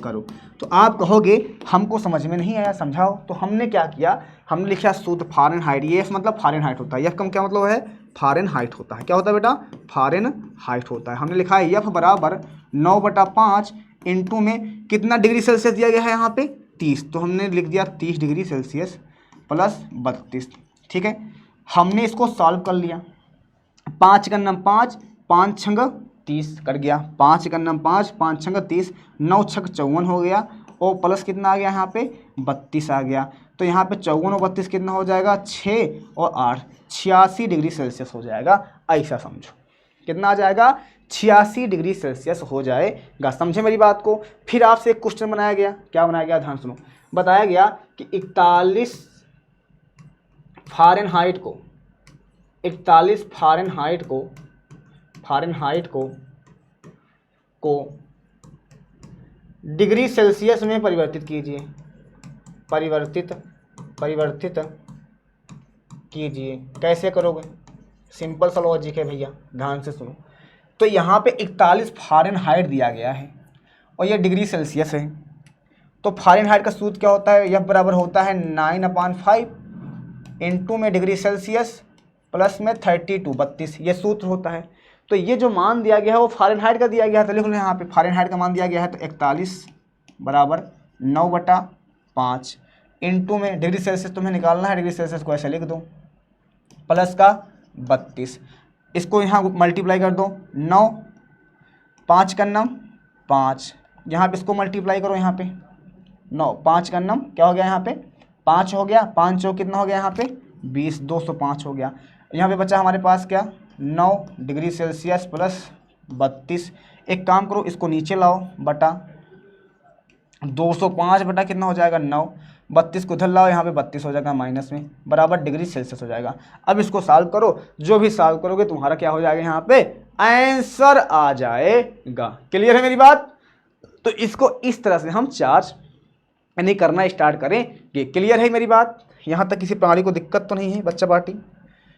करो। तो आप कहोगे हमको समझ में नहीं आया, समझाओ। तो हमने क्या किया, हमने लिखा सूत्र फ़ारेनहाइट, ये मतलब फ़ारेनहाइट होता है, एफ का क्या मतलब है, फ़ारेनहाइट होता है। क्या होता है बेटा, फ़ारेनहाइट होता है। हमने लिखा है एफ बराबर 9/5 इंटू में कितना डिग्री सेल्सियस दिया गया है यहाँ पे, 30, तो हमने लिख दिया 30 डिग्री सेल्सियस प्लस 32, ठीक है। हमने इसको सॉल्व कर लिया, 5 का नम 5, 5 छंग 30 कट गया, 5 का नम 5, 5 छंग 30, 9 छक 54 हो गया, और प्लस कितना आ गया यहाँ पे, 32 आ गया। तो यहाँ पे 54 और 32 कितना हो जाएगा, 6 और 8, 86 डिग्री सेल्सियस हो जाएगा। ऐसा समझो, कितना आ जाएगा, 86 डिग्री सेल्सियस हो जाएगा। समझे मेरी बात को। फिर आपसे एक क्वेश्चन बनाया गया, क्या बनाया गया, ध्यान सुनो। बताया गया कि 41 फ़ारेनहाइट को डिग्री सेल्सियस में परिवर्तित कीजिए, परिवर्तित कीजिए। कैसे करोगे, सिंपल सा लॉजिक है भैया, ध्यान से सुनो। तो यहाँ पे 41 फ़ारेनहाइट दिया गया है और यह डिग्री सेल्सियस है, तो फ़ारेनहाइट का सूत्र क्या होता है, यह बराबर होता है 9/5 इंटू में डिग्री सेल्सियस प्लस में 32 ये सूत्र होता है। तो ये जो मान दिया गया है वो फ़ारेनहाइट का दिया गया है, तो लिख लो यहाँ पे फ़ारेनहाइट का मान दिया गया है, तो 41 बराबर 9/5 इंटू में डिग्री सेल्सियस तुम्हें निकालना है, डिग्री सेल्सियस को ऐसे लिख दो, प्लस का 32, इसको यहाँ मल्टीप्लाई कर दो, 9, 5 का नम 5, यहाँ पे इसको मल्टीप्लाई करो, यहाँ पे 9, 5 का नम क्या हो गया, यहाँ पे 5 हो गया, 5 चौक कितना हो गया यहाँ पे 20, 205 हो गया। यहाँ पे बचा हमारे पास क्या, 9 डिग्री सेल्सियस प्लस 32। एक काम करो, इसको नीचे लाओ, बटा 205 बटा कितना हो जाएगा 9, 32 को उधर लाओ, यहाँ पे 32 हो जाएगा माइनस में, बराबर डिग्री सेल्सियस हो जाएगा। अब इसको सॉल्व करो, जो भी सॉल्व करोगे तुम्हारा क्या हो जाएगा यहाँ पे आंसर आ जाएगा। क्लियर है मेरी बात? तो इसको इस तरह से हम चार्ज नहीं करना स्टार्ट करेंगे। क्लियर है मेरी बात? यहाँ तक किसी प्रणाली को दिक्कत तो नहीं है बच्चा पार्टी?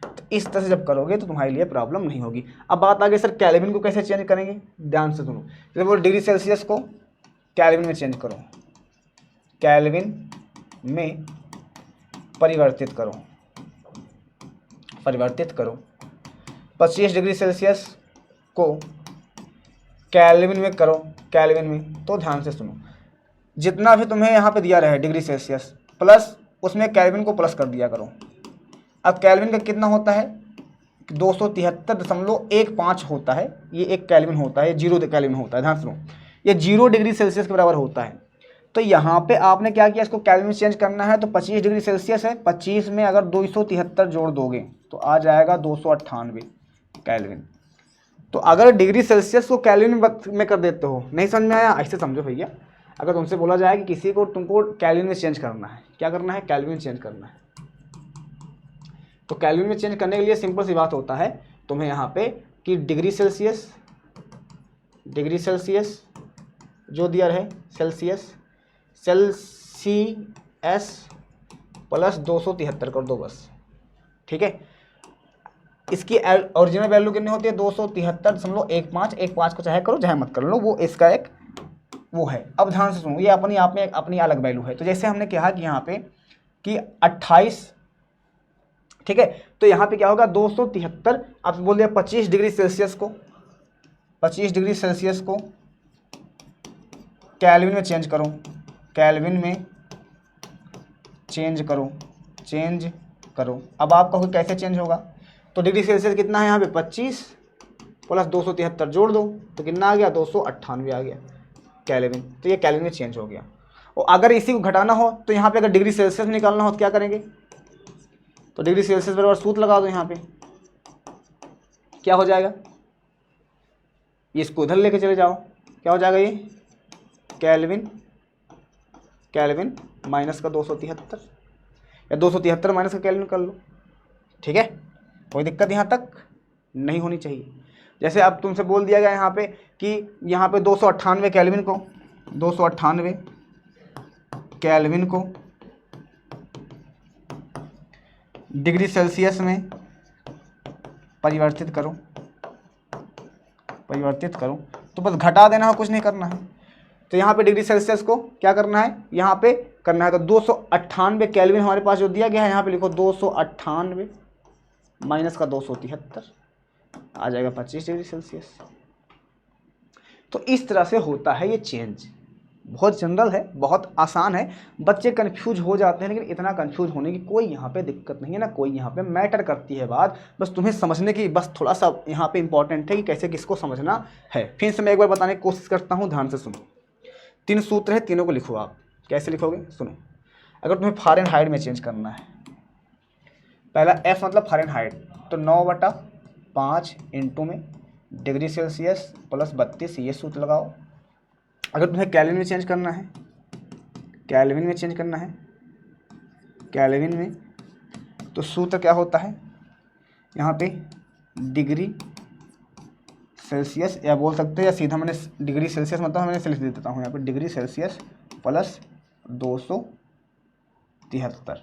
तो इस तरह से जब करोगे तो तुम्हारे लिए प्रॉब्लम नहीं होगी। अब बात आ गई सर केल्विन को कैसे चेंज करेंगे। ध्यान से सुनो, जब वो डिग्री सेल्सियस को केल्विन में चेंज करो, केल्विन में परिवर्तित करो, 25 डिग्री सेल्सियस को केल्विन में करो, केल्विन में। तो ध्यान से सुनो, जितना भी तुम्हें यहाँ पे दिया रहे डिग्री सेल्सियस प्लस उसमें केल्विन को प्लस कर दिया करो। अब केल्विन का कितना होता है, 273.15 होता है, ये 1 केल्विन होता है, 0 केल्विन होता है। ध्यान सुनो, ये 0 डिग्री सेल्सियस के बराबर होता है। तो यहाँ पे आपने क्या किया, इसको केल्विन में चेंज करना है। तो 25 डिग्री सेल्सियस है, 25 में अगर 273 जोड़ दोगे तो आ जाएगा 298 केल्विन। तो अगर डिग्री सेल्सियस को केल्विन में कर देते हो, नहीं समझ में आया? ऐसे समझो भैया, अगर तुमसे बोला जाए कि किसी को तुमको केल्विन में चेंज करना है, क्या करना है, केल्विन में चेंज करना है, तो केल्विन में चेंज करने के लिए सिंपल सी बात होता है, तुम्हें यहाँ पे कि डिग्री सेल्सियस जो दिया रहे सेल्सियस प्लस 273 कर दो बस। ठीक है, इसकी ओरिजिनल वैल्यू कितनी होती है, 273.15। 15 को चाहे करो चाहे मत कर लो, वो इसका एक वो है। अब ध्यान से सुनो, ये अपनी आप में अपनी अलग वैल्यू है। तो जैसे हमने कहा कि यहाँ पे कि 28, ठीक है, तो यहाँ पे क्या होगा 273। आप बोल दिया 25 डिग्री सेल्सियस को केल्विन में चेंज करो, केल्विन में चेंज करो। अब आप कहोगे कैसे चेंज होगा, तो डिग्री सेल्सियस कितना है यहाँ पे 25 प्लस 273 जोड़ दो तो कितना आ गया, 298 आ गया केल्विन। तो ये केल्विन में चेंज हो गया। और अगर इसी को घटाना हो तो यहाँ पे अगर डिग्री सेल्सियस में निकालना हो तो क्या करेंगे, तो डिग्री सेल्सियस बराबर सूत्र लगा दो। यहाँ पे क्या हो जाएगा, ये इसको उधर लेके चले जाओ, क्या हो जाएगा, ये केल्विन माइनस का 273 या 273 माइनस का केल्विन कर लो। ठीक है, कोई दिक्कत यहाँ तक नहीं होनी चाहिए। जैसे अब तुमसे बोल दिया गया यहाँ पे कि यहाँ पे 298 केल्विन को डिग्री सेल्सियस में परिवर्तित करो, तो बस घटा देना है, कुछ नहीं करना है। तो यहाँ पे डिग्री सेल्सियस को क्या करना है, यहाँ पे करना है। तो 298 केल्विन हमारे पास जो दिया गया है, यहाँ पे लिखो 298 माइनस का 273 आ जाएगा 25 डिग्री सेल्सियस। तो इस तरह से होता है ये चेंज। बहुत जनरल है, बहुत आसान है। बच्चे कंफ्यूज हो जाते हैं, लेकिन इतना कंफ्यूज होने की कोई यहाँ पे दिक्कत नहीं है ना, कोई यहाँ पे मैटर करती है बात। बस तुम्हें समझने की बस थोड़ा सा यहाँ पे इंपॉर्टेंट है कि कैसे किसको समझना है। फिर से मैं एक बार बताने की कोशिश करता हूँ, ध्यान से सुनो। 3 सूत्र है, तीनों को लिखो। आप कैसे लिखोगे सुनो। अगर तुम्हें फ़ारेनहाइट में चेंज करना है, पहला F मतलब फ़ारेनहाइट, तो 9/5 इंटू में डिग्री सेल्सियस प्लस 32, ये सूत्र लगाओ। अगर तुम्हें केल्विन में चेंज करना है, केल्विन में तो सूत्र क्या होता है, यहाँ पे डिग्री सेल्सियस, या बोल सकते हैं या सीधा मैंने डिग्री सेल्सियस मतलब मैंने लिख देता हूँ यहाँ पे डिग्री सेल्सियस प्लस 273।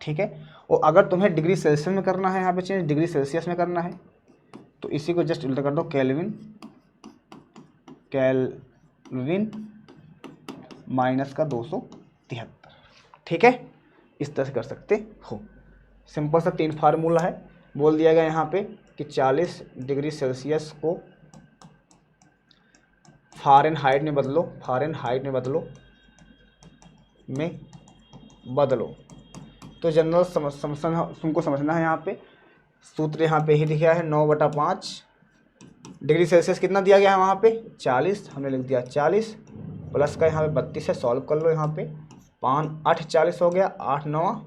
ठीक है, और अगर तुम्हें डिग्री सेल्सियस में करना है, यहाँ पे चेंज डिग्री सेल्सियस में करना है, तो इसी को जस्ट उल्टा कर दो, केल्विन माइनस का 273। ठीक है, इस तरह से कर सकते हो। सिंपल सा 3 फार्मूला है। बोल दिया गया यहाँ पे कि 40 डिग्री सेल्सियस को फ़ारेनहाइट में बदलो, तो जनरल तुमको समझना है। यहाँ पे सूत्र यहाँ पे ही लिखा है 9/5 डिग्री सेल्सियस कितना दिया गया है वहाँ पे 40, हमने लिख दिया 40 प्लस का यहाँ पे 32 है, सॉल्व कर लो। यहाँ पे 5 8 40 हो गया, 8 9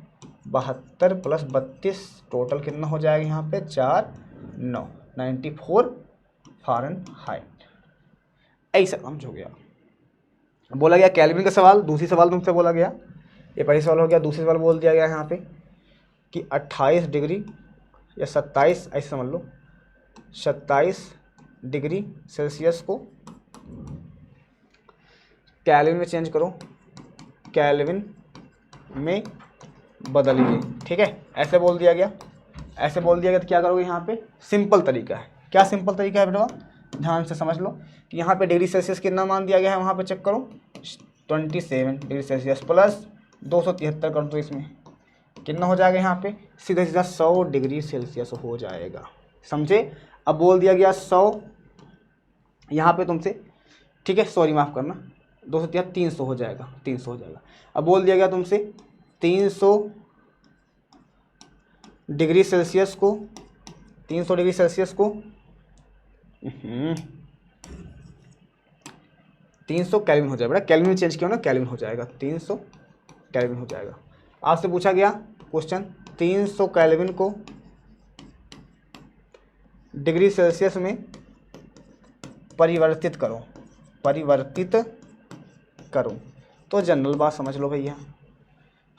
72 प्लस 32 टोटल कितना हो जाएगा यहाँ पे 4 9 94 फ़ारेनहाइट। ऐसा समझ हो गया। बोला गया केल्विन का सवाल, दूसरी सवाल तुमसे बोला गया, ये पहली सवाल हो गया। दूसरी सवाल बोल दिया गया यहाँ पे कि 28 डिग्री या 27, ऐसे समझ लो 27 डिग्री सेल्सियस को केल्विन में चेंज करो, केल्विन में बदलिए। ठीक है, ऐसे बोल दिया गया, ऐसे बोल दिया गया तो क्या करोगे यहाँ पे, सिंपल तरीका है। क्या सिंपल तरीका है बेटा, ध्यान से समझ लो कि यहाँ पे डिग्री सेल्सियस कितना मान दिया गया है, वहाँ पे चेक करो 27 डिग्री सेल्सियस प्लस 273 कर दो, इसमें कितना हो जाएगा, यहाँ पे सीधा सीधा 100 डिग्री सेल्सियस हो जाएगा। समझे? अब बोल दिया गया 100 यहाँ पे तुमसे, ठीक है, सॉरी माफ़ करना, 273 300 हो जाएगा, 300 हो जाएगा। अब बोल दिया गया तुमसे 300 डिग्री सेल्सियस को, 300 डिग्री सेल्सियस को 300 केल्विन हो जाएगा बेटा, केल्विन में चेंज किया ना, केल्विन हो जाएगा, 300 केल्विन हो जाएगा। आपसे पूछा गया क्वेश्चन 300 केल्विन को डिग्री सेल्सियस में परिवर्तित करो, परिवर्तित करो, तो जनरल बात समझ लो भैया,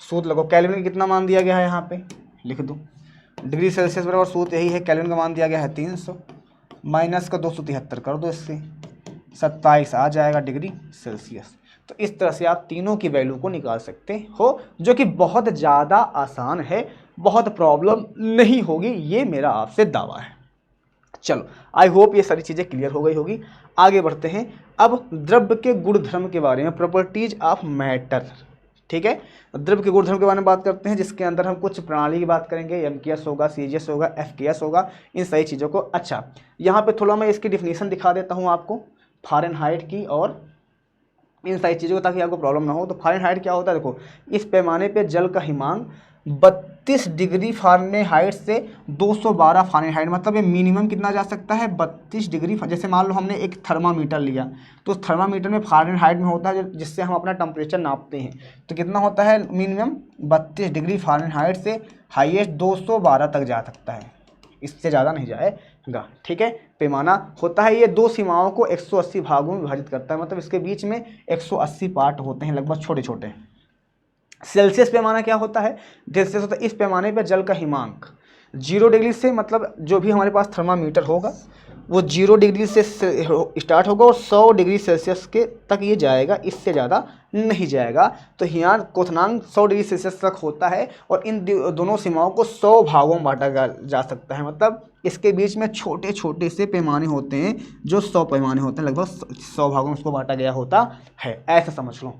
सूत्र लगो। केल्विन का कितना मान दिया गया है, यहाँ पे लिख दो, डिग्री सेल्सियस बराबर सूत्र यही है, केल्विन का मान दिया गया है 300 माइनस का 273 कर दो, इससे 27 आ जाएगा डिग्री सेल्सियस। तो इस तरह से आप तीनों की वैल्यू को निकाल सकते हो, जो कि बहुत ज़्यादा आसान है, बहुत प्रॉब्लम नहीं होगी, ये मेरा आपसे दावा है। चलो, आई होप ये सारी चीज़ें क्लियर हो गई होगी। आगे बढ़ते हैं अब द्रव्य के गुणधर्म के बारे में, प्रॉपर्टीज ऑफ मैटर। ठीक है, द्रव्य के गुणधर्म के बारे में बात करते हैं, जिसके अंदर हम कुछ प्रणाली की बात करेंगे, MKS होगा, CGS होगा, FKS होगा, इन सही चीज़ों को। अच्छा, यहाँ पे थोड़ा मैं इसकी डिफिनीशन दिखा देता हूँ आपको फ़ारेनहाइट की और इन सारी चीज़ों को, ताकि आपको प्रॉब्लम ना हो। तो फ़ारेनहाइट क्या होता है, देखो, इस पैमाने पे जल का हिमांक 32 डिग्री फ़ारेनहाइट से 212 फ़ारेनहाइट, मतलब ये मिनिमम कितना जा सकता है, 32 डिग्री। जैसे मान लो हमने एक थर्मामीटर लिया, तो थर्मामीटर में फ़ारेनहाइट में होता है, जिससे हम अपना टेम्परेचर नापते हैं, तो कितना होता है मिनिमम 32 डिग्री फ़ारेनहाइट से हाईएस्ट 212 तक जा सकता है, इससे ज़्यादा नहीं जाएगा। ठीक है, पैमाना होता है, ये दो सीमाओं को 180 भागों में विभाजित करता है, मतलब इसके बीच में 180 पार्ट होते हैं, लगभग छोटे छोटे। सेल्सियस पैमाना क्या होता है, सेल्सियस होता है इस पैमाने पर जल का हिमांक 0 डिग्री से, मतलब जो भी हमारे पास थर्मामीटर होगा वो 0 डिग्री से स्टार्ट होगा और 100 डिग्री सेल्सियस के तक ये जाएगा, इससे ज़्यादा नहीं जाएगा। तो यहाँ क्वथनांक 100 डिग्री सेल्सियस तक होता है, और इन दोनों सीमाओं को 100 भागों में बांटा जा सकता है, मतलब इसके बीच में छोटे छोटे से पैमाने होते हैं, जो 100 पैमाने होते हैं, लगभग 100 भागों में उसको बांटा गया होता है, ऐसा समझ लो।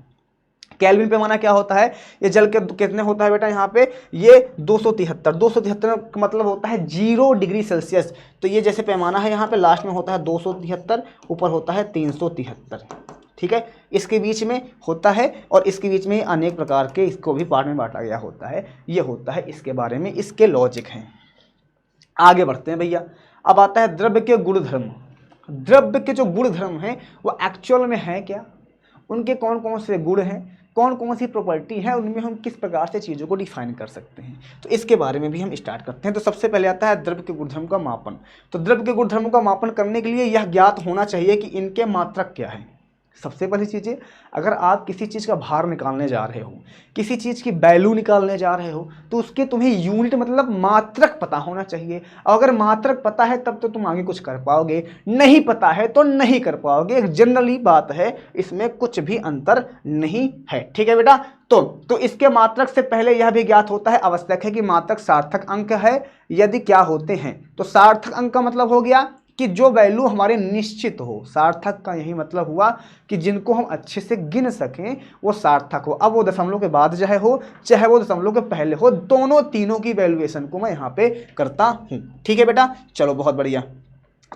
केल्विन पैमाना क्या होता है, ये जल के कितने होता है बेटा, यहाँ पे ये 273 का मतलब होता है 0 डिग्री सेल्सियस। तो ये जैसे पैमाना है, यहाँ पे लास्ट में होता है 273, ऊपर होता है 373। ठीक है, इसके बीच में होता है, और इसके बीच में अनेक प्रकार के इसको भी पार्ट में बांटा गया होता है। ये होता है इसके बारे में, इसके लॉजिक हैं। आगे बढ़ते हैं भैया, अब आता है द्रव्य के गुणधर्म। द्रव्य के जो गुणधर्म हैं वो एक्चुअल में है क्या, उनके कौन कौन से गुण हैं, कौन कौन सी प्रॉपर्टी है, उनमें हम किस प्रकार से चीज़ों को डिफाइन कर सकते हैं, तो इसके बारे में भी हम स्टार्ट करते हैं। तो सबसे पहले आता है द्रव्य के गुणधर्म का मापन। तो द्रव्य के गुणधर्मों का मापन करने के लिए यह ज्ञात होना चाहिए कि इनके मात्रक क्या है। सबसे पहली चीज़ें, अगर आप किसी चीज़ का भार निकालने जा रहे हो, किसी चीज़ की वैल्यू निकालने जा रहे हो, तो उसके तुम्हें यूनिट मतलब मात्रक पता होना चाहिए। अगर मात्रक पता है तब तो तुम आगे कुछ कर पाओगे, नहीं पता है तो नहीं कर पाओगे। एक जनरली बात है, इसमें कुछ भी अंतर नहीं है। ठीक है बेटा, तो इसके मात्रक से पहले यह भी ज्ञात होता है, आवश्यक है कि मात्रक सार्थक अंक है। यदि क्या होते हैं, तो सार्थक अंक का मतलब हो गया कि जो वैल्यू हमारे निश्चित हो। सार्थक का यही मतलब हुआ कि जिनको हम अच्छे से गिन सकें वो सार्थक हो। अब वो दशमलव के बाद चाहे वो दशमलव के पहले हो, दोनों तीनों की वैल्यूएशन को मैं यहाँ पे करता हूँ। ठीक है बेटा, चलो बहुत बढ़िया।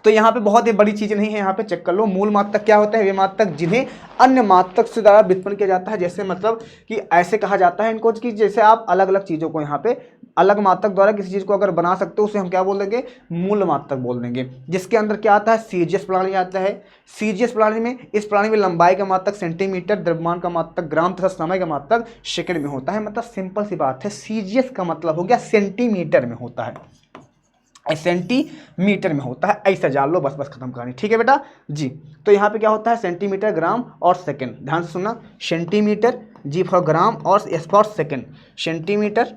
तो यहाँ पे बहुत ही बड़ी चीज़ नहीं है, यहाँ पे चेक कर लो। मूल मात्रक क्या होता है, वे मात्रक जिन्हें अन्य मात्रक से द्वारा व्युत्पन्न किया जाता है। जैसे मतलब कि ऐसे कहा जाता है इनको कि जैसे आप अलग अलग चीज़ों को यहाँ पे अलग मात्रक द्वारा किसी चीज़ को अगर बना सकते हो, उसे हम क्या बोल देंगे, मूल मात्रक बोल देंगे। जिसके अंदर क्या आता है, CGS प्रणाली आता है। CGS प्रणाली में, इस प्रणाली में लंबाई का मात्रक सेंटीमीटर, द्रव्यमान का मात्रक ग्राम तथा समय का मात्रक सेकंड में होता है। मतलब सिंपल सी बात है, CGS का मतलब हो गया सेंटीमीटर में होता है, सेंटीमीटर में होता है, ऐसा जान लो, बस खत्म कहानी। ठीक है बेटा जी। तो यहाँ पे क्या होता है, सेंटीमीटर, ग्राम और सेकंड। ध्यान से सुनना, सेंटीमीटर जी फॉर ग्राम और S for second. Centimetre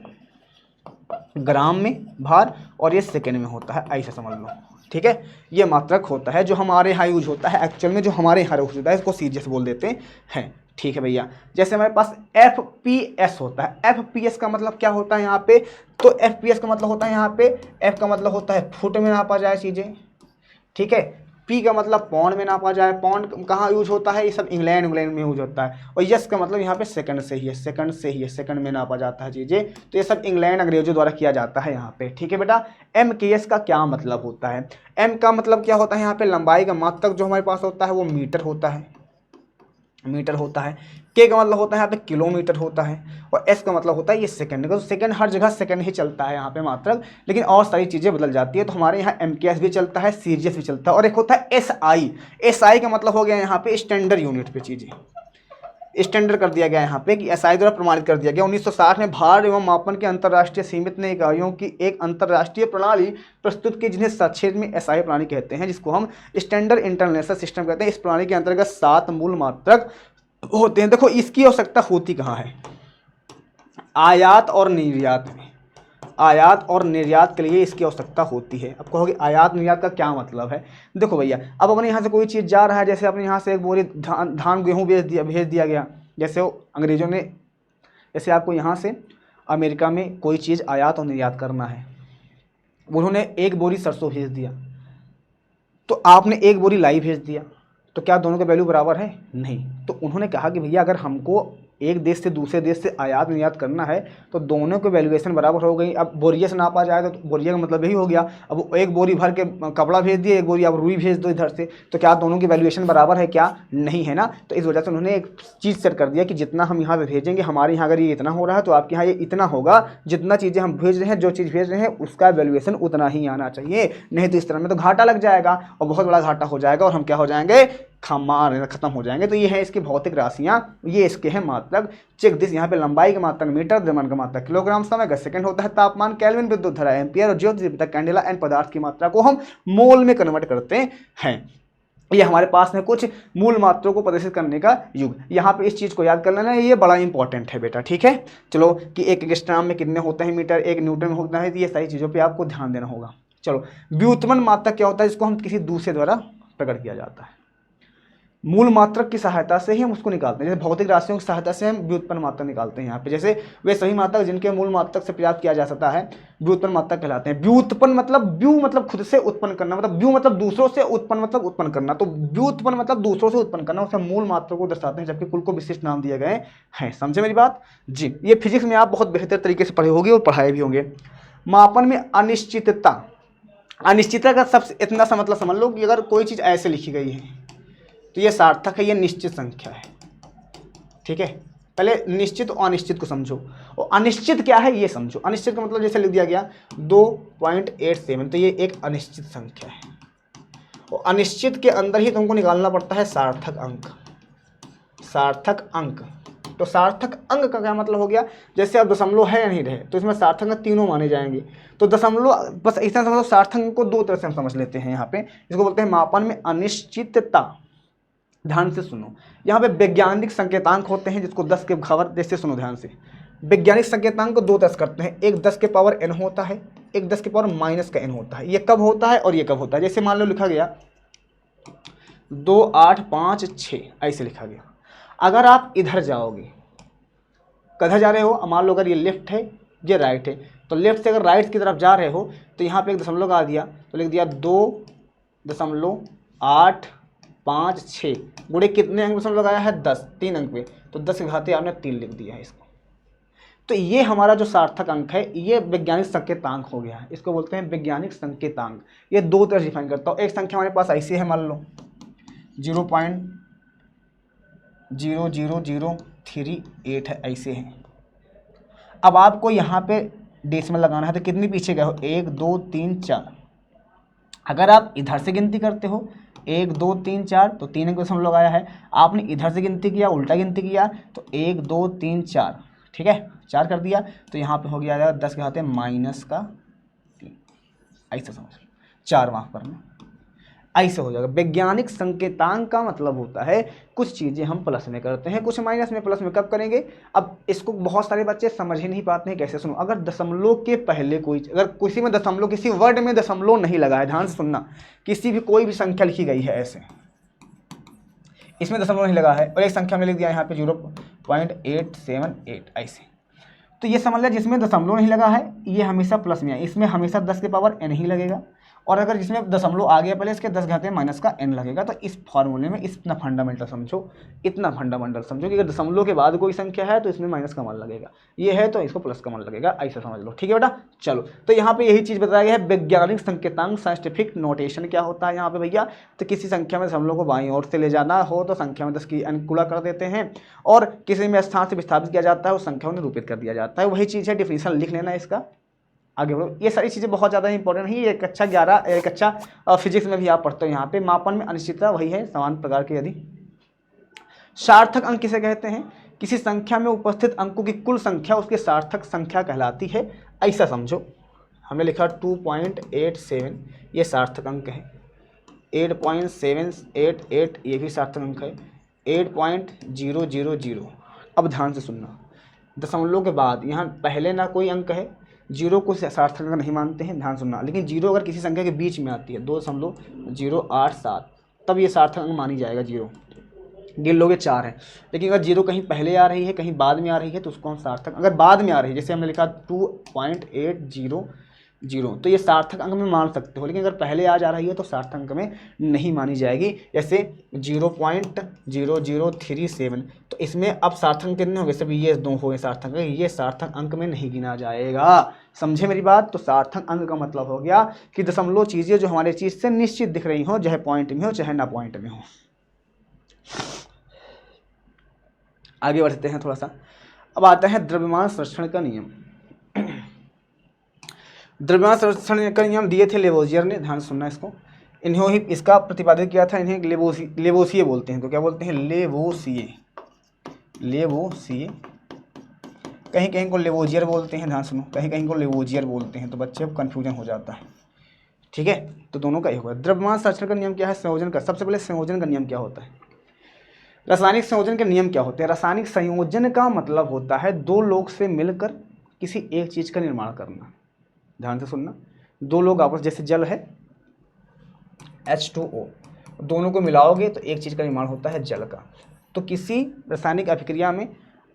gram में भार और ये सेकंड में होता है, ऐसा समझ लो। ठीक है, ये मात्रक होता है जो हमारे यहाँ यूज होता है, एक्चुअल में जो हमारे यहाँ यूज होता है इसको सीजीएस बोल देते हैं। ठीक है भैया, जैसे हमारे पास FPS होता है। FPS का मतलब क्या होता है यहाँ पे, तो FPS का मतलब होता है यहाँ पे, F का मतलब होता है फुट में नापा जाए चीज़ें, ठीक है। P का मतलब पौंड में नापा जाए, पौंड कहाँ यूज होता है, ये सब इंग्लैंड में यूज होता है। और यस का मतलब यहाँ पे सेकंड से ही है, सेकंड में नापा जाता है चीज़ें, तो ये सब इंग्लैंड अंग्रेजों द्वारा किया जाता है यहाँ पे। ठीक है बेटा, MKS का क्या मतलब होता है, M का मतलब क्या होता है यहाँ पे, लंबाई का मात्रक जो हमारे पास होता है वो मीटर होता है, K का मतलब होता है यहाँ पे किलोमीटर होता है, और S का मतलब होता है ये सेकंड का। तो सेकंड हर जगह सेकंड ही चलता है यहाँ पे मात्रक, लेकिन और सारी चीज़ें बदल जाती है। तो हमारे यहाँ MKS भी चलता है, CGS भी चलता है, और एक होता है SI का मतलब हो गया यहाँ पे स्टैंडर्ड यूनिट पे चीज़ें, स्टैंडर्ड कर दिया गया यहाँ पे कि SI द्वारा प्रमाणित कर दिया गया। 1960 में भार एवं मापन के अंतर्राष्ट्रीय सीमित ने इकाइयों की एक अंतर्राष्ट्रीय प्रणाली प्रस्तुत की, जिन्हें संक्षेप में SI प्रणाली कहते हैं, जिसको हम स्टैंडर्ड इंटरनेशनल सिस्टम कहते हैं। इस प्रणाली के अंतर्गत 7 मूल मात्रक होते हैं। देखो इसकी आवश्यकता होती कहाँ है, आयात और निर्यात में, आयात और निर्यात के लिए इसकी आवश्यकता होती है। अब कहोगे आयात निर्यात का क्या मतलब है, देखो भैया, अब अपने यहाँ से कोई चीज़ जा रहा है, जैसे अपने यहाँ से एक बोरी धान गेहूँ भेज दिया गया, जैसे वो अंग्रेज़ों ने, जैसे आपको यहाँ से अमेरिका में कोई चीज़ आयात और निर्यात करना है, उन्होंने एक बोरी सरसों भेज दिया, तो आपने एक बोरी लाई भेज दिया, तो क्या दोनों का वैल्यू बराबर है, नहीं। तो उन्होंने कहा कि भैया अगर हमको एक देश से दूसरे देश से आयात निर्यात करना है तो दोनों के वैल्यूएशन बराबर हो गई। अब बोरिया से नापा जाएगा तो बोरिया का मतलब यही हो गया, अब एक बोरी भर के कपड़ा भेज दिए, एक बोरी अब रुई भेज दो इधर से, तो क्या दोनों की वैल्यूएशन बराबर है, क्या नहीं है ना। तो इस वजह से उन्होंने एक चीज़ सेट कर दिया कि जितना हम यहाँ पे भेजेंगे, हमारे यहाँ अगर ये इतना हो रहा है तो आपके यहाँ ये इतना होगा, जितना चीज़ें हम भेज रहे हैं, जो चीज़ भेज रहे हैं उसका वैल्यूएशन उतना ही आना चाहिए, नहीं तो इस तरह में तो घाटा लग जाएगा और बहुत बड़ा घाटा हो जाएगा और हम क्या हो जाएंगे, खत्म हो जाएंगे। तो ये है इसकी भौतिक राशियाँ, ये इसके हैं मात्रक। चेक दिस, यहाँ पे लंबाई का मात्रक मीटर, द्रव्यमान का मात्रक किलोग्राम, समय का सेकंड होता है, तापमान कैल्विन, विद्युत धारा एम्पियर, और ज्योति कैंडेला, एंड पदार्थ की मात्रा को हम मोल में कन्वर्ट करते हैं। ये हमारे पास में कुछ मूल मात्रों को प्रदर्शित करने का युग। यहाँ पे इस चीज़ को याद कर लेना, ये बड़ा इंपॉर्टेंट है बेटा, ठीक है। चलो कि एक एंगस्ट्रॉम में कितने होते हैं मीटर, एक न्यूटन में होता है, ये सारी चीज़ों पे आपको ध्यान देना होगा। चलो, व्युत्पन्न मात्रक क्या होता है, जिसको हम किसी दूसरे द्वारा प्रकट किया जाता है, मूल मात्रक की सहायता से ही हम उसको निकालते हैं। जैसे भौतिक राशियों की सहायता से हम व्युत्पन्न मात्रक निकालते हैं यहाँ पे, जैसे वे सभी मात्रक जिनके मूल मात्रक से प्राप्त किया जा सकता है व्युत्पन्न मात्रक कहलाते हैं। व्युत्पन्न मतलब व्यू मतलब खुद से उत्पन्न करना, मतलब व्यू मतलब दूसरों से, उत्पन्न मतलब उत्पन्न करना, तो व्युत्पन्न मतलब दूसरों से उत्पन्न करना, उससे मूल मात्रक को दर्शाते हैं, जबकि कुल को विशिष्ट नाम दिए गए हैं। समझे मेरी बात जी। ये फिजिक्स में आप बहुत बेहतर तरीके से पढ़े होंगे और पढ़ाए भी होंगे। मापन में अनिश्चितता, अनिश्चितता का सबसे इतना सा मतलब समझ लो कि अगर कोई चीज़ ऐसे लिखी गई है तो ये सार्थक है, ये निश्चित संख्या है, ठीक है। पहले निश्चित और अनिश्चित को समझो, और अनिश्चित क्या है ये समझो। अनिश्चित का मतलब जैसे लिख दिया गया 2.87, तो ये एक अनिश्चित संख्या है, और अनिश्चित के अंदर ही तुमको निकालना पड़ता है सार्थक अंक, सार्थक अंक। तो सार्थक अंक का क्या मतलब हो गया, जैसे अब दशमलव है या नहीं रहे तो इसमें सार्थक अंक तीनों माने जाएंगे, तो दशमलव बस इतना समझो। सार्थक अंक को दो तरह से हम समझ लेते हैं यहाँ पे, इसको बोलते हैं मापन में अनिश्चितता। ध्यान से सुनो, यहाँ पे वैज्ञानिक संकेतांक होते हैं, जिसको 10 के खबर जैसे सुनो ध्यान से। वैज्ञानिक संकेतांक को दो तरह करते हैं, एक 10 के पावर n होता है, एक 10 के पावर माइनस का n होता है। ये कब होता है और ये कब होता है, जैसे मान लो लिखा गया 2 8 5 6 ऐसे लिखा गया। अगर आप इधर जाओगे, कधर जा रहे हो, मान लो अगर ये लेफ्ट है ये राइट है, तो लेफ्ट से अगर राइट की तरफ जा रहे हो तो यहाँ पे एक दशमलव आ दिया, तो लिख दिया 2.856 गुणे कितने अंक दशमलव लगाया है 10, 3 अंक पे, तो 10 के घाते आपने 3 लिख दिया है इसको। तो ये हमारा जो सार्थक अंक है ये वैज्ञानिक संकेतांक हो गया है, इसको बोलते हैं वैज्ञानिक संकेतांक। ये दो तरह डिफाइन करता हूँ। एक संख्या हमारे पास ऐसी है, मान लो 0.00038 है, ऐसे है। अब आपको यहाँ पे डेसिमल लगाना है, तो कितनी पीछे गए हो 1 2 3 4। अगर आप इधर से गिनती करते हो 1 2 3 4 तो 3 अंक दशमलव लगाया है, आपने इधर से गिनती किया, उल्टा गिनती किया तो 1 2 3 4, ठीक है 4 कर दिया, तो यहाँ पे हो गया 10 के घाते -3, ऐसा समझ लो 4 माफ करना। ऐसे हो जाएगा। वैज्ञानिक संकेतांक का मतलब होता है कुछ चीज़ें हम प्लस में करते हैं, कुछ माइनस में। प्लस में कब करेंगे? अब इसको बहुत सारे बच्चे समझ ही नहीं पाते हैं कैसे। सुनो, अगर दशमलव के पहले कोई, अगर किसी में दशमलव, किसी वर्ड में दशमलव नहीं लगा है, ध्यान से सुनना, किसी भी कोई भी संख्या लिखी गई है ऐसे, इसमें दशमलव नहीं लगा है और एक संख्या में लिख दिया यहाँ पे 0.878 ऐसे, तो ये समझ लिया जिसमें दशमलव नहीं लगा है ये हमेशा प्लस में है, इसमें हमेशा 10 के पावर n ही लगेगा। और अगर जिसमें दशमलव आ गया पहले इसके 10 घाते माइनस का n लगेगा। तो इस फॉर्मूले में इतना फंडामेंटल समझो, इतना फंडामेंटल समझो कि अगर दशमलव के बाद कोई संख्या है तो इसमें माइनस का मान लगेगा, ये है तो इसको प्लस का मान लगेगा, ऐसा समझ लो। ठीक है बेटा, चलो। तो यहाँ पे यही चीज़ बताया गया है, वैज्ञानिक संकेतांक साइंटिफिक नोटेशन क्या होता है यहाँ पे भैया। तो किसी संख्या में दशमलव को बाईं ओर से ले जाना हो तो संख्या में 10 की अनुकूला कर देते हैं, और किसी में स्थान से विस्थापित किया जाता है उस संख्या को निरूपित कर दिया जाता है। वही चीज़ है, डिफिनेशन लिख लेना इसका, आगे बढ़ो। ये सारी चीज़ें बहुत ज़्यादा इंपॉर्टेंट है। एक अच्छा फिजिक्स में भी आप पढ़ते हो। यहाँ पे मापन में अनिश्चितता वही है, समान प्रकार के यदि। सार्थक अंक किसे कहते हैं? किसी संख्या में उपस्थित अंकों की कुल संख्या उसकी सार्थक संख्या कहलाती है, ऐसा समझो। हमने लिखा 2.87, ये सार्थक अंक है। 8.788 ये भी सार्थक अंक है। 8.000। अब ध्यान से सुनना, दशमलव के बाद यहाँ पहले ना कोई अंक है, जीरो को सार्थक अंक नहीं मानते हैं, ध्यान सुनना। लेकिन जीरो अगर किसी संख्या के बीच में आती है 2.087 तब ये सार्थक अंक मानी जाएगा। जीरो गिन लोगे 4 है, लेकिन अगर जीरो कहीं पहले आ रही है कहीं बाद में आ रही है तो उसको हम सार्थक, अगर बाद में आ रही है जैसे हमने लिखा 2.800 तो ये सार्थक अंक में मान सकते हो, लेकिन अगर पहले आ जा रही है तो सार्थक अंक में नहीं मानी जाएगी। जैसे 0.0037 तो इसमें अब सार्थक अंक कितने हो गए? सब ये 2 हो गए सार्थक, ये सार्थक अंक में नहीं गिना जाएगा। समझे मेरी बात? तो सार्थक अंक का मतलब हो गया कि दशमलव चीज़ें जो हमारे चीज़ से निश्चित दिख रही हो, चाहे पॉइंट में हो चाहे ना पॉइंट में हो। आगे बढ़ते हैं थोड़ा सा। अब आता है द्रव्यमान संरक्षण का नियम। द्रव्यमान संरक्षण का नियम दिए थे लेवोजियर ने, ध्यान सुनना इसको। इन्होंने ही इसका प्रतिपादित किया था। इन्हें लेवोसिए बोलते हैं। तो क्या बोलते हैं? लेवोसिए। कहीं कहीं को लेवोजियर बोलते हैं, ध्यान सुनो, कहीं कहीं को लेवोजियर बोलते हैं, तो बच्चे अब कन्फ्यूजन हो जाता है। ठीक है, तो दोनों का ही होगा। द्रव्यमान संरक्षण का नियम क्या है? संयोजन का। सबसे पहले संयोजन का नियम क्या होता है? रासायनिक संयोजन के नियम क्या होते हैं? रासायनिक संयोजन का मतलब होता है 2 लोग से मिलकर किसी एक चीज़ का निर्माण करना। ध्यान से सुनना, 2 लोग आपस, जैसे जल है H2O, दोनों को मिलाओगे तो एक चीज़ का निर्माण होता है जल का। तो किसी रासायनिक अभिक्रिया में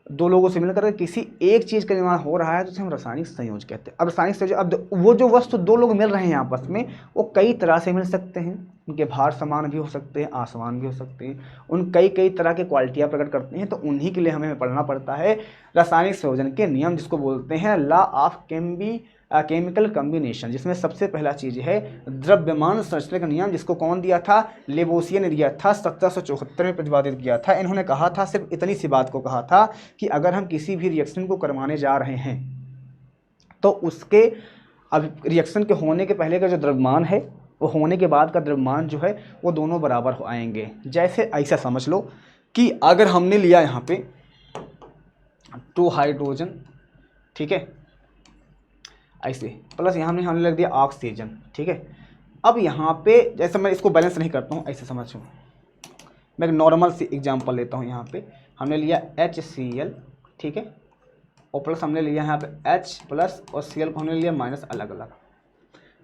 2 लोगों से मिलकर किसी एक चीज़ का निर्माण हो रहा है तो उसे हम रासायनिक संयोजन कहते हैं। अब रासायनिक संयोजन, अब वो जो वस्तु 2 लोग मिल रहे हैं आपस में, वो कई तरह से मिल सकते हैं। उनके भार समान भी हो सकते हैं, असमान भी हो सकते हैं, उन कई तरह के क्वालिटियाँ प्रकट करते हैं। तो उन्हीं के लिए हमें पढ़ना पड़ता है रासायनिक संयोजन के नियम, जिसको बोलते हैं लॉ ऑफ केमिकल कॉम्बिनेशन, जिसमें सबसे पहला चीज़ है द्रव्यमान संरक्षण का नियम, जिसको कौन दिया था? लेवोसिए ने दिया था, 1774 में प्रतिपादित किया था। इन्होंने कहा था, सिर्फ इतनी सी बात को कहा था कि अगर हम किसी भी रिएक्शन को करवाने जा रहे हैं तो उसके रिएक्शन के होने के पहले का जो द्रव्यमान है वो होने के बाद का द्रव्यमान जो है वो दोनों बराबर हो आएंगे। जैसे ऐसा समझ लो कि अगर हमने लिया यहाँ पे 2 हाइड्रोजन, ठीक है, ऐसे, प्लस यहाँ हमने लग दिया ऑक्सीजन, ठीक है। अब यहाँ पे जैसे मैं इसको बैलेंस नहीं करता हूँ, ऐसे समझो, मैं एक नॉर्मल सी एग्जांपल लेता हूँ। यहाँ पे हमने लिया HCl, ठीक है, और प्लस हमने लिया यहाँ पे H प्लस और Cl को हमने लिया माइनस अलग अलग।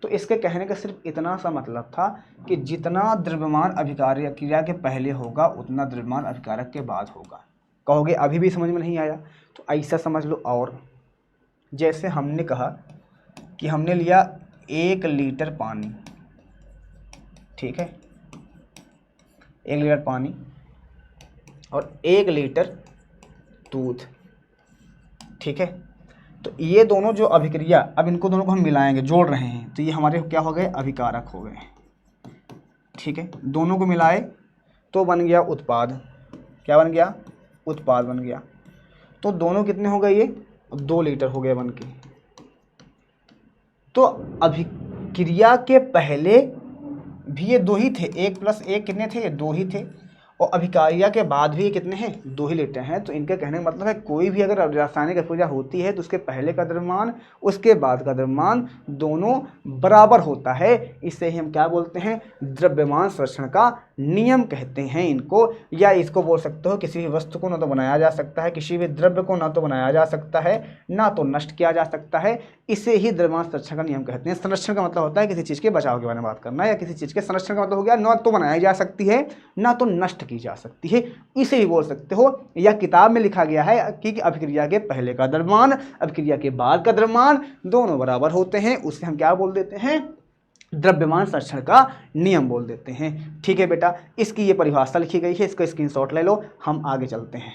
तो इसके कहने का सिर्फ इतना सा मतलब था कि जितना द्रव्यमान अभिकारक क्रिया के पहले होगा उतना द्रव्यमान अभिकारक के बाद होगा। कहोगे अभी भी समझ में नहीं आया, तो ऐसा समझ लो। और जैसे हमने कहा कि हमने लिया 1 लीटर पानी, ठीक है, 1 लीटर पानी और 1 लीटर दूध, ठीक है। तो ये दोनों जो अभिक्रिया, अब इनको दोनों को हम मिलाएंगे, जोड़ रहे हैं, तो ये हमारे क्या हो गए? अभिकारक हो गए, ठीक है। दोनों को मिलाए तो बन गया उत्पाद। क्या बन गया? उत्पाद बन गया। तो दोनों कितने हो गए? ये 2 लीटर हो गए बन के। तो अभिक्रिया के पहले भी ये 2 ही थे, 1 + 1 कितने थे? ये 2 ही थे। और अभिकारिया के बाद भी ये कितने हैं, 2 ही लीटर हैं। तो इनके कहने का मतलब है कोई भी अगर रासायनिक अभिक्रिया होती है तो उसके पहले का द्रव्यमान उसके बाद का द्रव्यमान दोनों बराबर होता है। इसे ही हम क्या बोलते हैं, द्रव्यमान संरक्षण का नियम कहते हैं इनको। या इसको बोल सकते हो किसी भी वस्तु को ना तो बनाया जा सकता है, किसी भी द्रव्य को ना तो बनाया जा सकता है, ना तो नष्ट किया जा सकता है। इसे ही द्रव्यमान संरक्षण का नियम कहते हैं। संरक्षण का मतलब होता है किसी चीज़ के बचाव के बारे में बात करना, या किसी चीज़ के संरक्षण का मतलब हो गया ना तो बनाई जा सकती है ना तो नष्ट की जा सकती है, इसे ही बोल सकते हो। या किताब में लिखा गया है कि अभिक्रिया के पहले का द्रव्यमान अभिक्रिया के बाद का द्रव्यमान दोनों बराबर होते हैं, उसे हम क्या बोल देते हैं, द्रव्यमान संरक्षण का नियम बोल देते हैं। ठीक है बेटा, इसकी ये परिभाषा लिखी गई है, इसका स्क्रीनशॉट ले लो। हम आगे चलते हैं।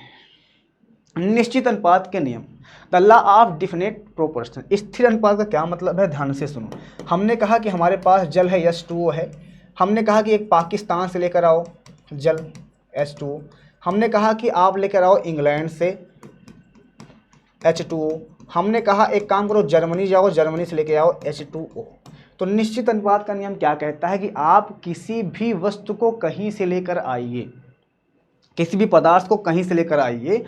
निश्चित अनुपात के नियम, the law of definite proportion. स्थिर अनुपात का क्या मतलब है, ध्यान से सुनो। हमने कहा कि हमारे पास जल है, H2O है। हमने कहा कि एक पाकिस्तान से लेकर आओ जल H2O। हमने कहा कि आप लेकर आओ इंग्लैंड से H2O। हमने कहा एक काम करो जर्मनी जाओ, जर्मनी से लेकर आओ H2O। तो निश्चित अनुपात का नियम क्या कहता है कि आप किसी भी वस्तु को कहीं से लेकर आइए, किसी भी पदार्थ को कहीं से लेकर आइए,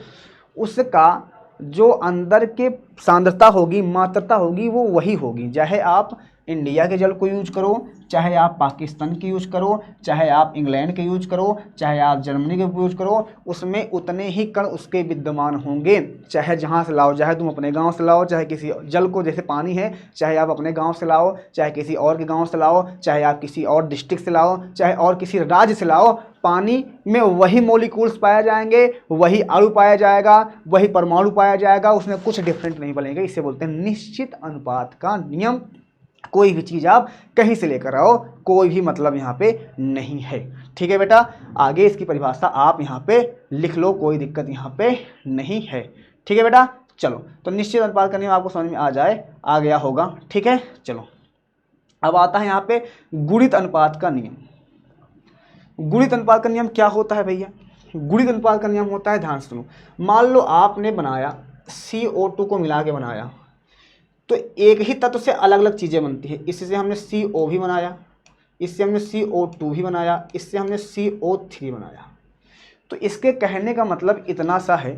उसका जो अंदर के सांद्रता होगी, मात्रता होगी, वो वही होगी। चाहे आप इंडिया के जल को यूज करो, चाहे आप पाकिस्तान की यूज करो, चाहे आप इंग्लैंड के यूज करो, चाहे आप जर्मनी के यूज करो, उसमें उतने ही कण उसके विद्यमान होंगे। चाहे जहाँ से लाओ, चाहे तुम अपने गांव से लाओ, चाहे किसी जल को, जैसे पानी है, चाहे आप अपने गांव से लाओ, चाहे किसी और के गांव से लाओ, चाहे आप किसी और डिस्ट्रिक्ट से लाओ, चाहे और किसी राज्य से लाओ, पानी में वही मॉलिक्यूल्स पाए जाएंगे, वही अणु पाया जाएगा, वही परमाणु पाया जाएगा, उसमें कुछ डिफरेंट नहीं बनेगा। इसे बोलते हैं निश्चित अनुपात का नियम। कोई भी चीज़ आप कहीं से लेकर आओ, कोई भी मतलब यहाँ पे नहीं है। ठीक है बेटा, आगे इसकी परिभाषा आप यहाँ पे लिख लो, कोई दिक्कत यहाँ पे नहीं है। ठीक है बेटा, चलो। तो निश्चित अनुपात का नियम आपको समझ में आ गया होगा। ठीक है, चलो। अब आता है यहाँ पे गुणित अनुपात का नियम। गुणित अनुपात का नियम क्या होता है भैया? गुणित अनुपात का नियम होता है, ध्यान सुनो। मान लो आपने बनाया CO2 को मिला के बनाया, तो एक ही तत्व से अलग अलग चीज़ें बनती है। इससे हमने CO भी बनाया, इससे हमने CO2 भी बनाया, इससे हमने CO3 बनाया। तो इसके कहने का मतलब इतना सा है,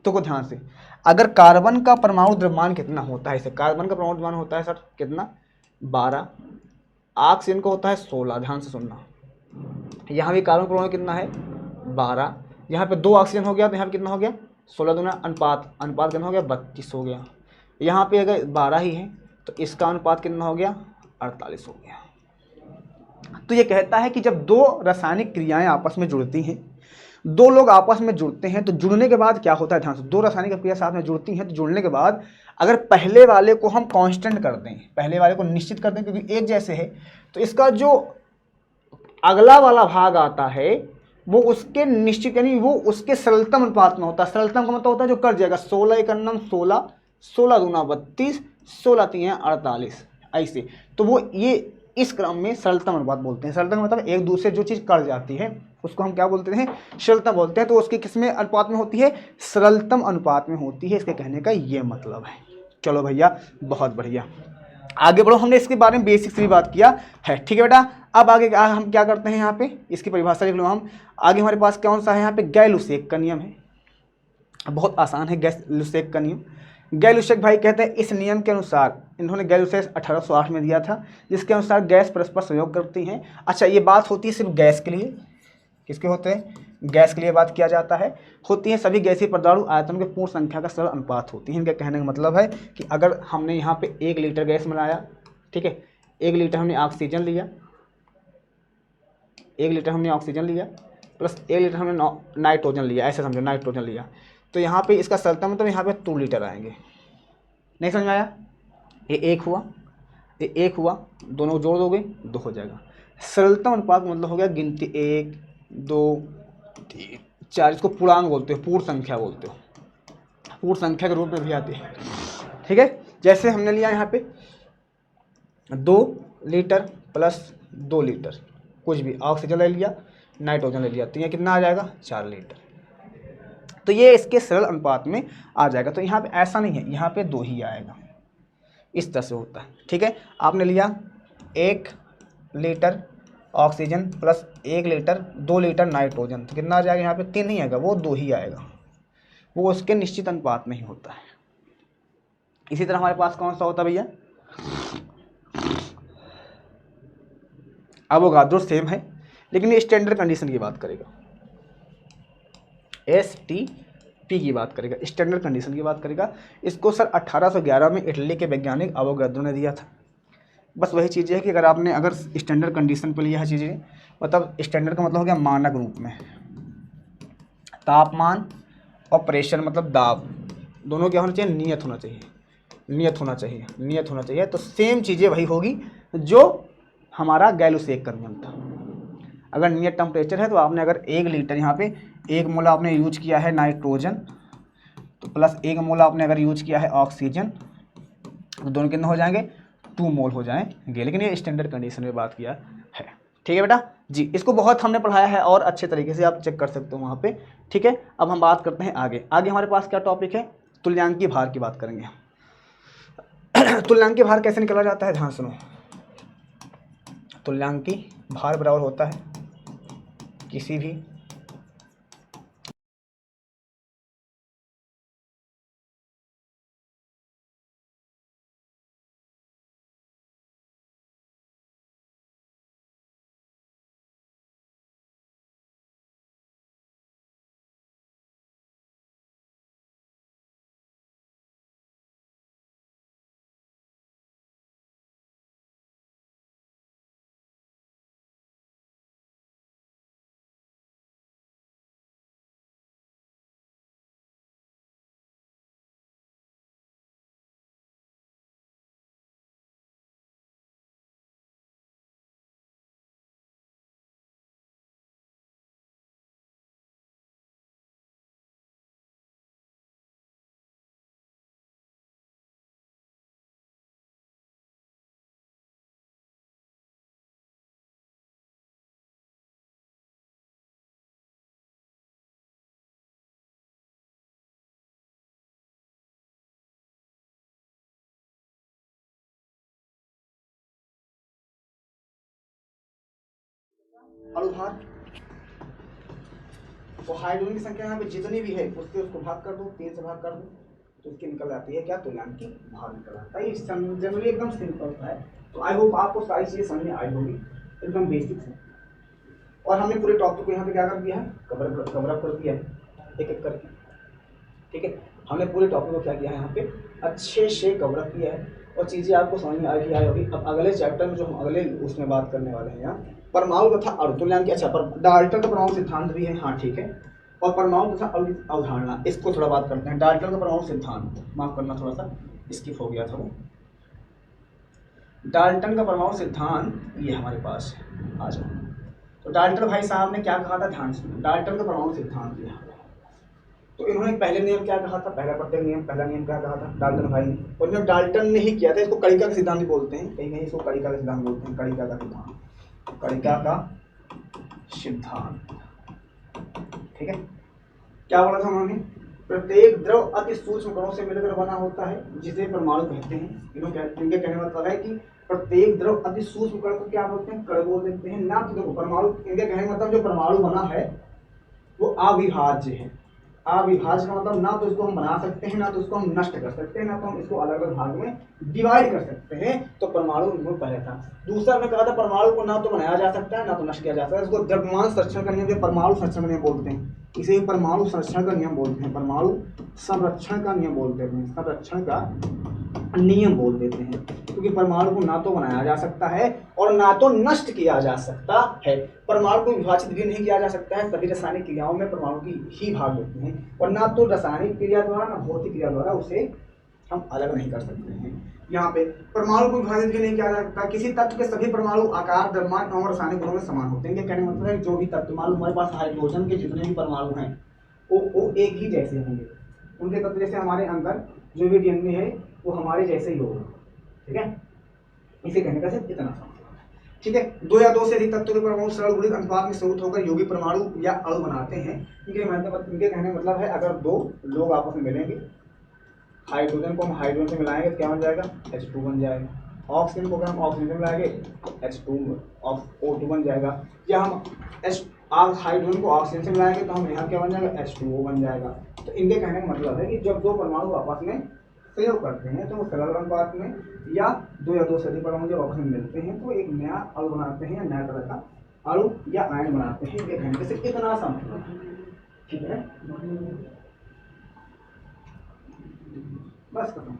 तो को ध्यान से, अगर कार्बन का परमाणु द्रव्यमान कितना होता है, इसे कार्बन का परमाणु द्रव्यमान होता है सर कितना, 12। ऑक्सीजन का होता है 16। ध्यान से सुनना, यहाँ भी कार्बन परमाणु कितना है, 12। यहाँ पे 2 ऑक्सीजन हो गया, तो यहाँ पे कितना हो गया, 16 दूना अनुपात कितना हो गया, 32 हो गया। यहाँ पे अगर 12 ही है तो इसका अनुपात कितना हो गया, 48 हो गया। तो ये कहता है कि जब 2 रासायनिक क्रियाएं आपस में जुड़ती हैं, 2 लोग आपस में जुड़ते हैं, तो जुड़ने के बाद क्या होता है, ध्यान से, 2 रासायनिक क्रिया साथ में जुड़ती हैं, तो जुड़ने के बाद अगर पहले वाले को हम कांस्टेंट कर दें, पहले वाले को निश्चित कर दें क्योंकि एक जैसे है, तो इसका जो अगला वाला भाग आता है वो उसके निश्चित, यानी वो उसके सरलतम अनुपात में होता है। सरलतम का मतलब होता है जो कर जाएगा, 16 एक अन्नम 16, 16 दूना 32, 16 तीन 48, ऐसे। तो वो ये इस क्रम में सरलतम अनुपात बोलते हैं। सरलतम मतलब एक दूसरे जो चीज़ कर जाती है उसको हम क्या बोलते हैं, सरलतम बोलते हैं। तो उसकी किस में अनुपात में होती है, सरलतम अनुपात में होती है। इसके कहने का ये मतलब है। चलो भैया, बहुत बढ़िया, आगे बढ़ो। हमने इसके बारे में बेसिक से भी बात किया है। ठीक है बेटा, अब आगे हम क्या करते हैं, यहाँ पे इसकी परिभाषा लिख लो हम। आगे हमारे पास कौन सा है, यहाँ पे गैलुसेक का नियम है। बहुत आसान है गैलुसेक का नियम। गैलुसेक भाई कहते हैं इस नियम के अनुसार, इन्होंने गैलुसेक 1808 में दिया था, जिसके अनुसार गैस परस्पर संयोग करती हैं। अच्छा, ये बात होती है सिर्फ गैस के लिए, किसके होते हैं, गैस के लिए बात किया जाता है। होती है सभी गैसीय परमाणु आयतन के पूर्ण संख्या का सरल अनुपात होती है। इनका कहने का मतलब है कि अगर हमने यहाँ पे 1 लीटर गैस बनाया, ठीक है, 1 लीटर हमने ऑक्सीजन लिया, 1 लीटर हमने ऑक्सीजन लिया प्लस 1 लीटर हमने नाइट्रोजन लिया, ऐसे समझो, नाइट्रोजन लिया, तो यहाँ पे इसका सरलता मतलब यहाँ पे 2 लीटर आएंगे। नहीं समझ में आया? ये 1 हुआ, ये 1 हुआ, दोनों जोड़ दोगे 2 हो जाएगा। सरलतम अनुपात मतलब हो गया गिनती 1 2 3 4, इसको पूर्णांक बोलते हो, पूर्ण संख्या बोलते हो, पूर्ण संख्या के रूप में भी आती है। ठीक है, जैसे हमने लिया यहाँ पे 2 लीटर प्लस 2 लीटर, कुछ भी ऑक्सीजन ले लिया, नाइट्रोजन ले लिया, तो ये कितना आ जाएगा, 4 लीटर। तो ये इसके सरल अनुपात में आ जाएगा। तो यहाँ पे ऐसा नहीं है, यहाँ पे 2 ही आएगा, इस तरह से होता है। ठीक है, आपने लिया 1 litre oxygen plus 1 litre 2 litre nitrogen, तो कितना आ जाएगा यहाँ पे 3 नहीं आएगा, वो 2 ही आएगा, वो उसके निश्चित अनुपात में ही होता है। इसी तरह हमारे पास कौन सा होता है भैया, अवोगाद्रो सेम है, लेकिन ये स्टैंडर्ड कंडीशन की बात करेगा, STP की बात करेगा, स्टैंडर्ड कंडीशन की बात करेगा। इसको सर 1811 में इटली के वैज्ञानिक अवोगाद्रो ने दिया था। बस वही चीज़ है कि अगर स्टैंडर्ड कंडीशन पर लिया है चीज़ें, मतलब स्टैंडर्ड का मतलब हो गया मानक रूप में, तापमान और प्रेशर मतलब दाब, दोनों क्या होना चाहिए, नियत होना चाहिए, नियत होना चाहिए, नियत होना चाहिए। तो सेम चीज़ें वही होगी जो हमारा गैलुसेक का नियम था। अगर नियत टेम्परेचर है तो आपने अगर 1 लीटर यहाँ पे 1 मोल आपने यूज किया है नाइट्रोजन, तो प्लस 1 मोल आपने अगर यूज किया है ऑक्सीजन, तो दोनों कितने हो जाएंगे, 2 मोल हो जाएंगे। लेकिन ये स्टैंडर्ड कंडीशन में बात किया है। ठीक है बेटा जी, इसको बहुत हमने पढ़ाया है और अच्छे तरीके से आप चेक कर सकते हो वहाँ पे। ठीक है, अब हम बात करते हैं आगे। आगे हमारे पास क्या टॉपिक है, तुल्यांकी भार की बात करेंगे। तुल्यांकी भार कैसे निकाला जाता है, ध्यान सुनो। तुल्यांकी भार बराबर होता है किसी भी अणुभार, तो हाइड्रोजन की संख्या यहाँ पे जितनी भी है उससे उसको भाग कर दो, 3 से भाग कर दो, तो इसकी निकल आती है क्या, तुल्यांकी भार निकल आता है। ये जनरली एकदम सिंपल है। तो आई होप आपको सारी चीजें समझ में आई होगी, एकदम बेसिक है। और हमने पूरे टॉपिक को यहाँ पे क्या कर दिया है, कवर अप कर दिया है एक एक करके। ठीक है, हमने पूरे टॉपिक को क्या किया है यहाँ पे, अच्छे से कवर अप किया है और चीज़ें आपको समझ में आई होगी। अब अगले चैप्टर में जो हम अगले उसमें बात करने वाले हैं यहाँ परमाणु तथा अणु तुल्यांकी, अच्छा पर डाल्टन का परमाणु सिद्धांत भी है, हाँ ठीक है, और परमाणु तथा अवधारणा, इसको थोड़ा बात करते हैं। डाल्टन का परमाणु सिद्धांत, माफ करना थोड़ा सा स्किप हो गया था वो। डाल्टन का परमाणु सिद्धांत ये हमारे पास है, आ जाओ। तो डाल्टन भाई साहब ने क्या कहा था, ध्यान से, डाल्टन का परमाणु सिद्धांत यहाँ। तो इन्होंने पहले नियम क्या कहा था, पहला प्रत्येक नियम, पहला नियम क्या कहा था डाल्टन भाई ने, और जो डाल्टन ने ही किया था, इसको कणिका का सिद्धांत भी बोलते हैं, कहीं कहीं इसको कणिका का सिद्धांत बोलते हैं, कणिका का सिद्धांत, कणिका का सिद्धांत। ठीक है, क्या बोला था उन्होंने, प्रत्येक द्रव अति सूक्ष्म कणों से मिलकर बना होता है जिसे परमाणु कहते हैं। इनके कहने का मतलब है कि प्रत्येक द्रव अति सूक्ष्म कण को क्या बोलते हैं, कण बोल देते हैं ना। तो देखो परमाणु, इनके कहने का मतलब जो परमाणु बना है वो अविभाज्य है। अविभाज्य का मतलब ना तो इसको हम बना सकते हैं, ना तो इसको हम नष्ट कर सकते हैं, ना तो हम इसको अलग अलग भाग में डिवाइड कर सकते हैं। तो परमाणु इनको पहले था। दूसरा मैं कहा था परमाणु को ना तो बनाया जा सकता है, ना तो नष्ट किया जा सकता है। इसको द्रव्यमान संरक्षण का नियम, परमाणु संरक्षण का नियम बोलते हैं, इसे परमाणु संरक्षण का नियम बोलते हैं, परमाणु संरक्षण का नियम बोलते हैं, संरक्षण का नियम बोल देते हैं। क्योंकि परमाणु को ना तो बनाया जा सकता है और ना तो नष्ट किया जा सकता है। परमाणु को विभाजित भी नहीं किया जा सकता है, सभी रासायनिक क्रियाओं में परमाणु की ही भाग लेते हैं, और ना तो रासायनिक क्रिया द्वारा ना भौतिक क्रिया द्वारा उसे हम अलग नहीं कर सकते हैं। यहाँ पे परमाणु को विभाजित भी नहीं किया जा सकता। किसी तत्व के सभी परमाणु आकार, द्रव्यमान और रासायनिक गुणों में समान होते हैं। इनके कहने का मतलब है जो भी तत्व, मान लो हमारे पास हाइड्रोजन के जितने भी परमाणु हैं वो एक ही जैसे होंगे। उनके तत्व जैसे हमारे अंदर जो भी डीएनए है वो हमारे जैसे ही होगा। ठीक है, इसे कहने का सिर्फ इतना समझ। ठीक है, 2 या 2 से अधिक तत्वों के परमाणु सरल गुणित अनुपात में संयुक्त होकर यौगिक परमाणु या अणु बनाते हैं। इनके कहने का मतलब है अगर 2 लोग आपस में मिलेंगे, हाइड्रोजन को हम हाइड्रोजन से मिलाएंगे तो क्या बन जाएगा, H2 बन जाएगा। ऑक्सीजन को अगर हम ऑक्सीजन में लाएंगे H2O2 बन जाएगा, या हम हाइड्रोजन को ऑक्सीजन से मिलाएंगे तो हम यहाँ क्या बन जाएगा, H2O बन जाएगा। तो इनके कहने का मतलब है कि जब दो परमाणु आपस में सहयोग करते हैं तो वो सरल अनुपात में, या दो से अधिक परमाणु जब आपस में मिलते हैं तो एक नया अणु बनाते हैं, या नया तरह का अणु या आयन बनाते हैं। एक घंटे से इतना समझना, ठीक है, बस खत्म,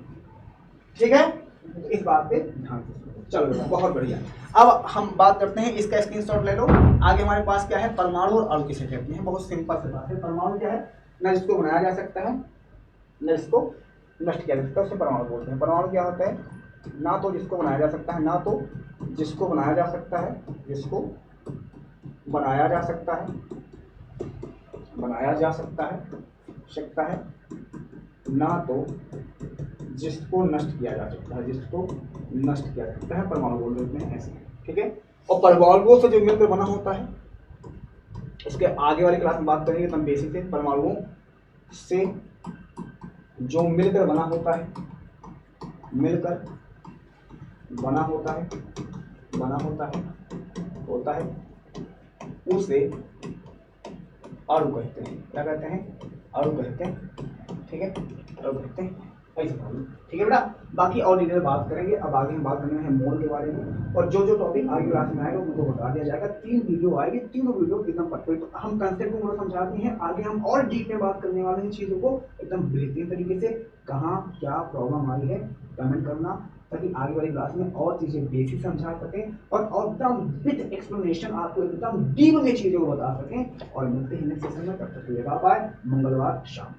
ठीक है। तो इस बात पे ध्यान दो। चलो बेटा, बहुत बढ़िया। अब हम बात करते हैं, इसका स्क्रीनशॉट ले लो। आगे हमारे पास क्या है, परमाणु और अणु किसे कहते हैं। बहुत सिंपल सी बात है। परमाणु क्या है, न जिसको बनाया जा सकता है न जिसको नष्ट किया जा सकता है, उसे परमाणु बोलते हैं। परमाणु क्या होता है, ना तो जिसको बनाया जा सकता है, ना तो जिसको बनाया जा सकता है, जिसको बनाया जा सकता है, बनाया जा सकता है, ना तो जिसको नष्ट किया जा सकता है, जिसको नष्ट किया जा सकता है, परमाणु बोल देते हैं ऐसे, ठीक है। और परमाणुओं से जो मिलकर बना होता है, उसके आगे वाली क्लास में बात करेंगे तब बेसिक से। परमाणुओं से जो मिलकर बना होता है, मिलकर बना होता है, उसे अणु कहते हैं। क्या कहते हैं, अणु कहते हैं, ठीक है, अणु कहते हैं, ऐसे मालूम, ठीक है बेटा। बाकी और डिटेल बात करेंगे। अब आगे हम बात करने हैं मोल के बारे में, और जो जो टॉपिक आगे क्लास में आएगा उनको बता दिया जाएगा। 3 वीडियो आएगी, तीनों वीडियो एकदम परफेक्ट। तो हम कंसेप्ट को थोड़ा समझा दिए हैं, आगे हम और डीप में बात करने वाले हैं चीज़ों को एकदम बेहतरीन तरीके से। कहाँ क्या प्रॉब्लम आई है कमेंट करना, ताकि आगे वाली क्लास में और चीज़ें बेसिक समझा सकें और एकदम विद एक्सप्लेनेशन आपको एकदम डीप में चीज़ों को बता सकें। और मिलते हैं नेक्स्ट सेशन में, तब तक के लिए बाय बाय, मंगलवार शाम।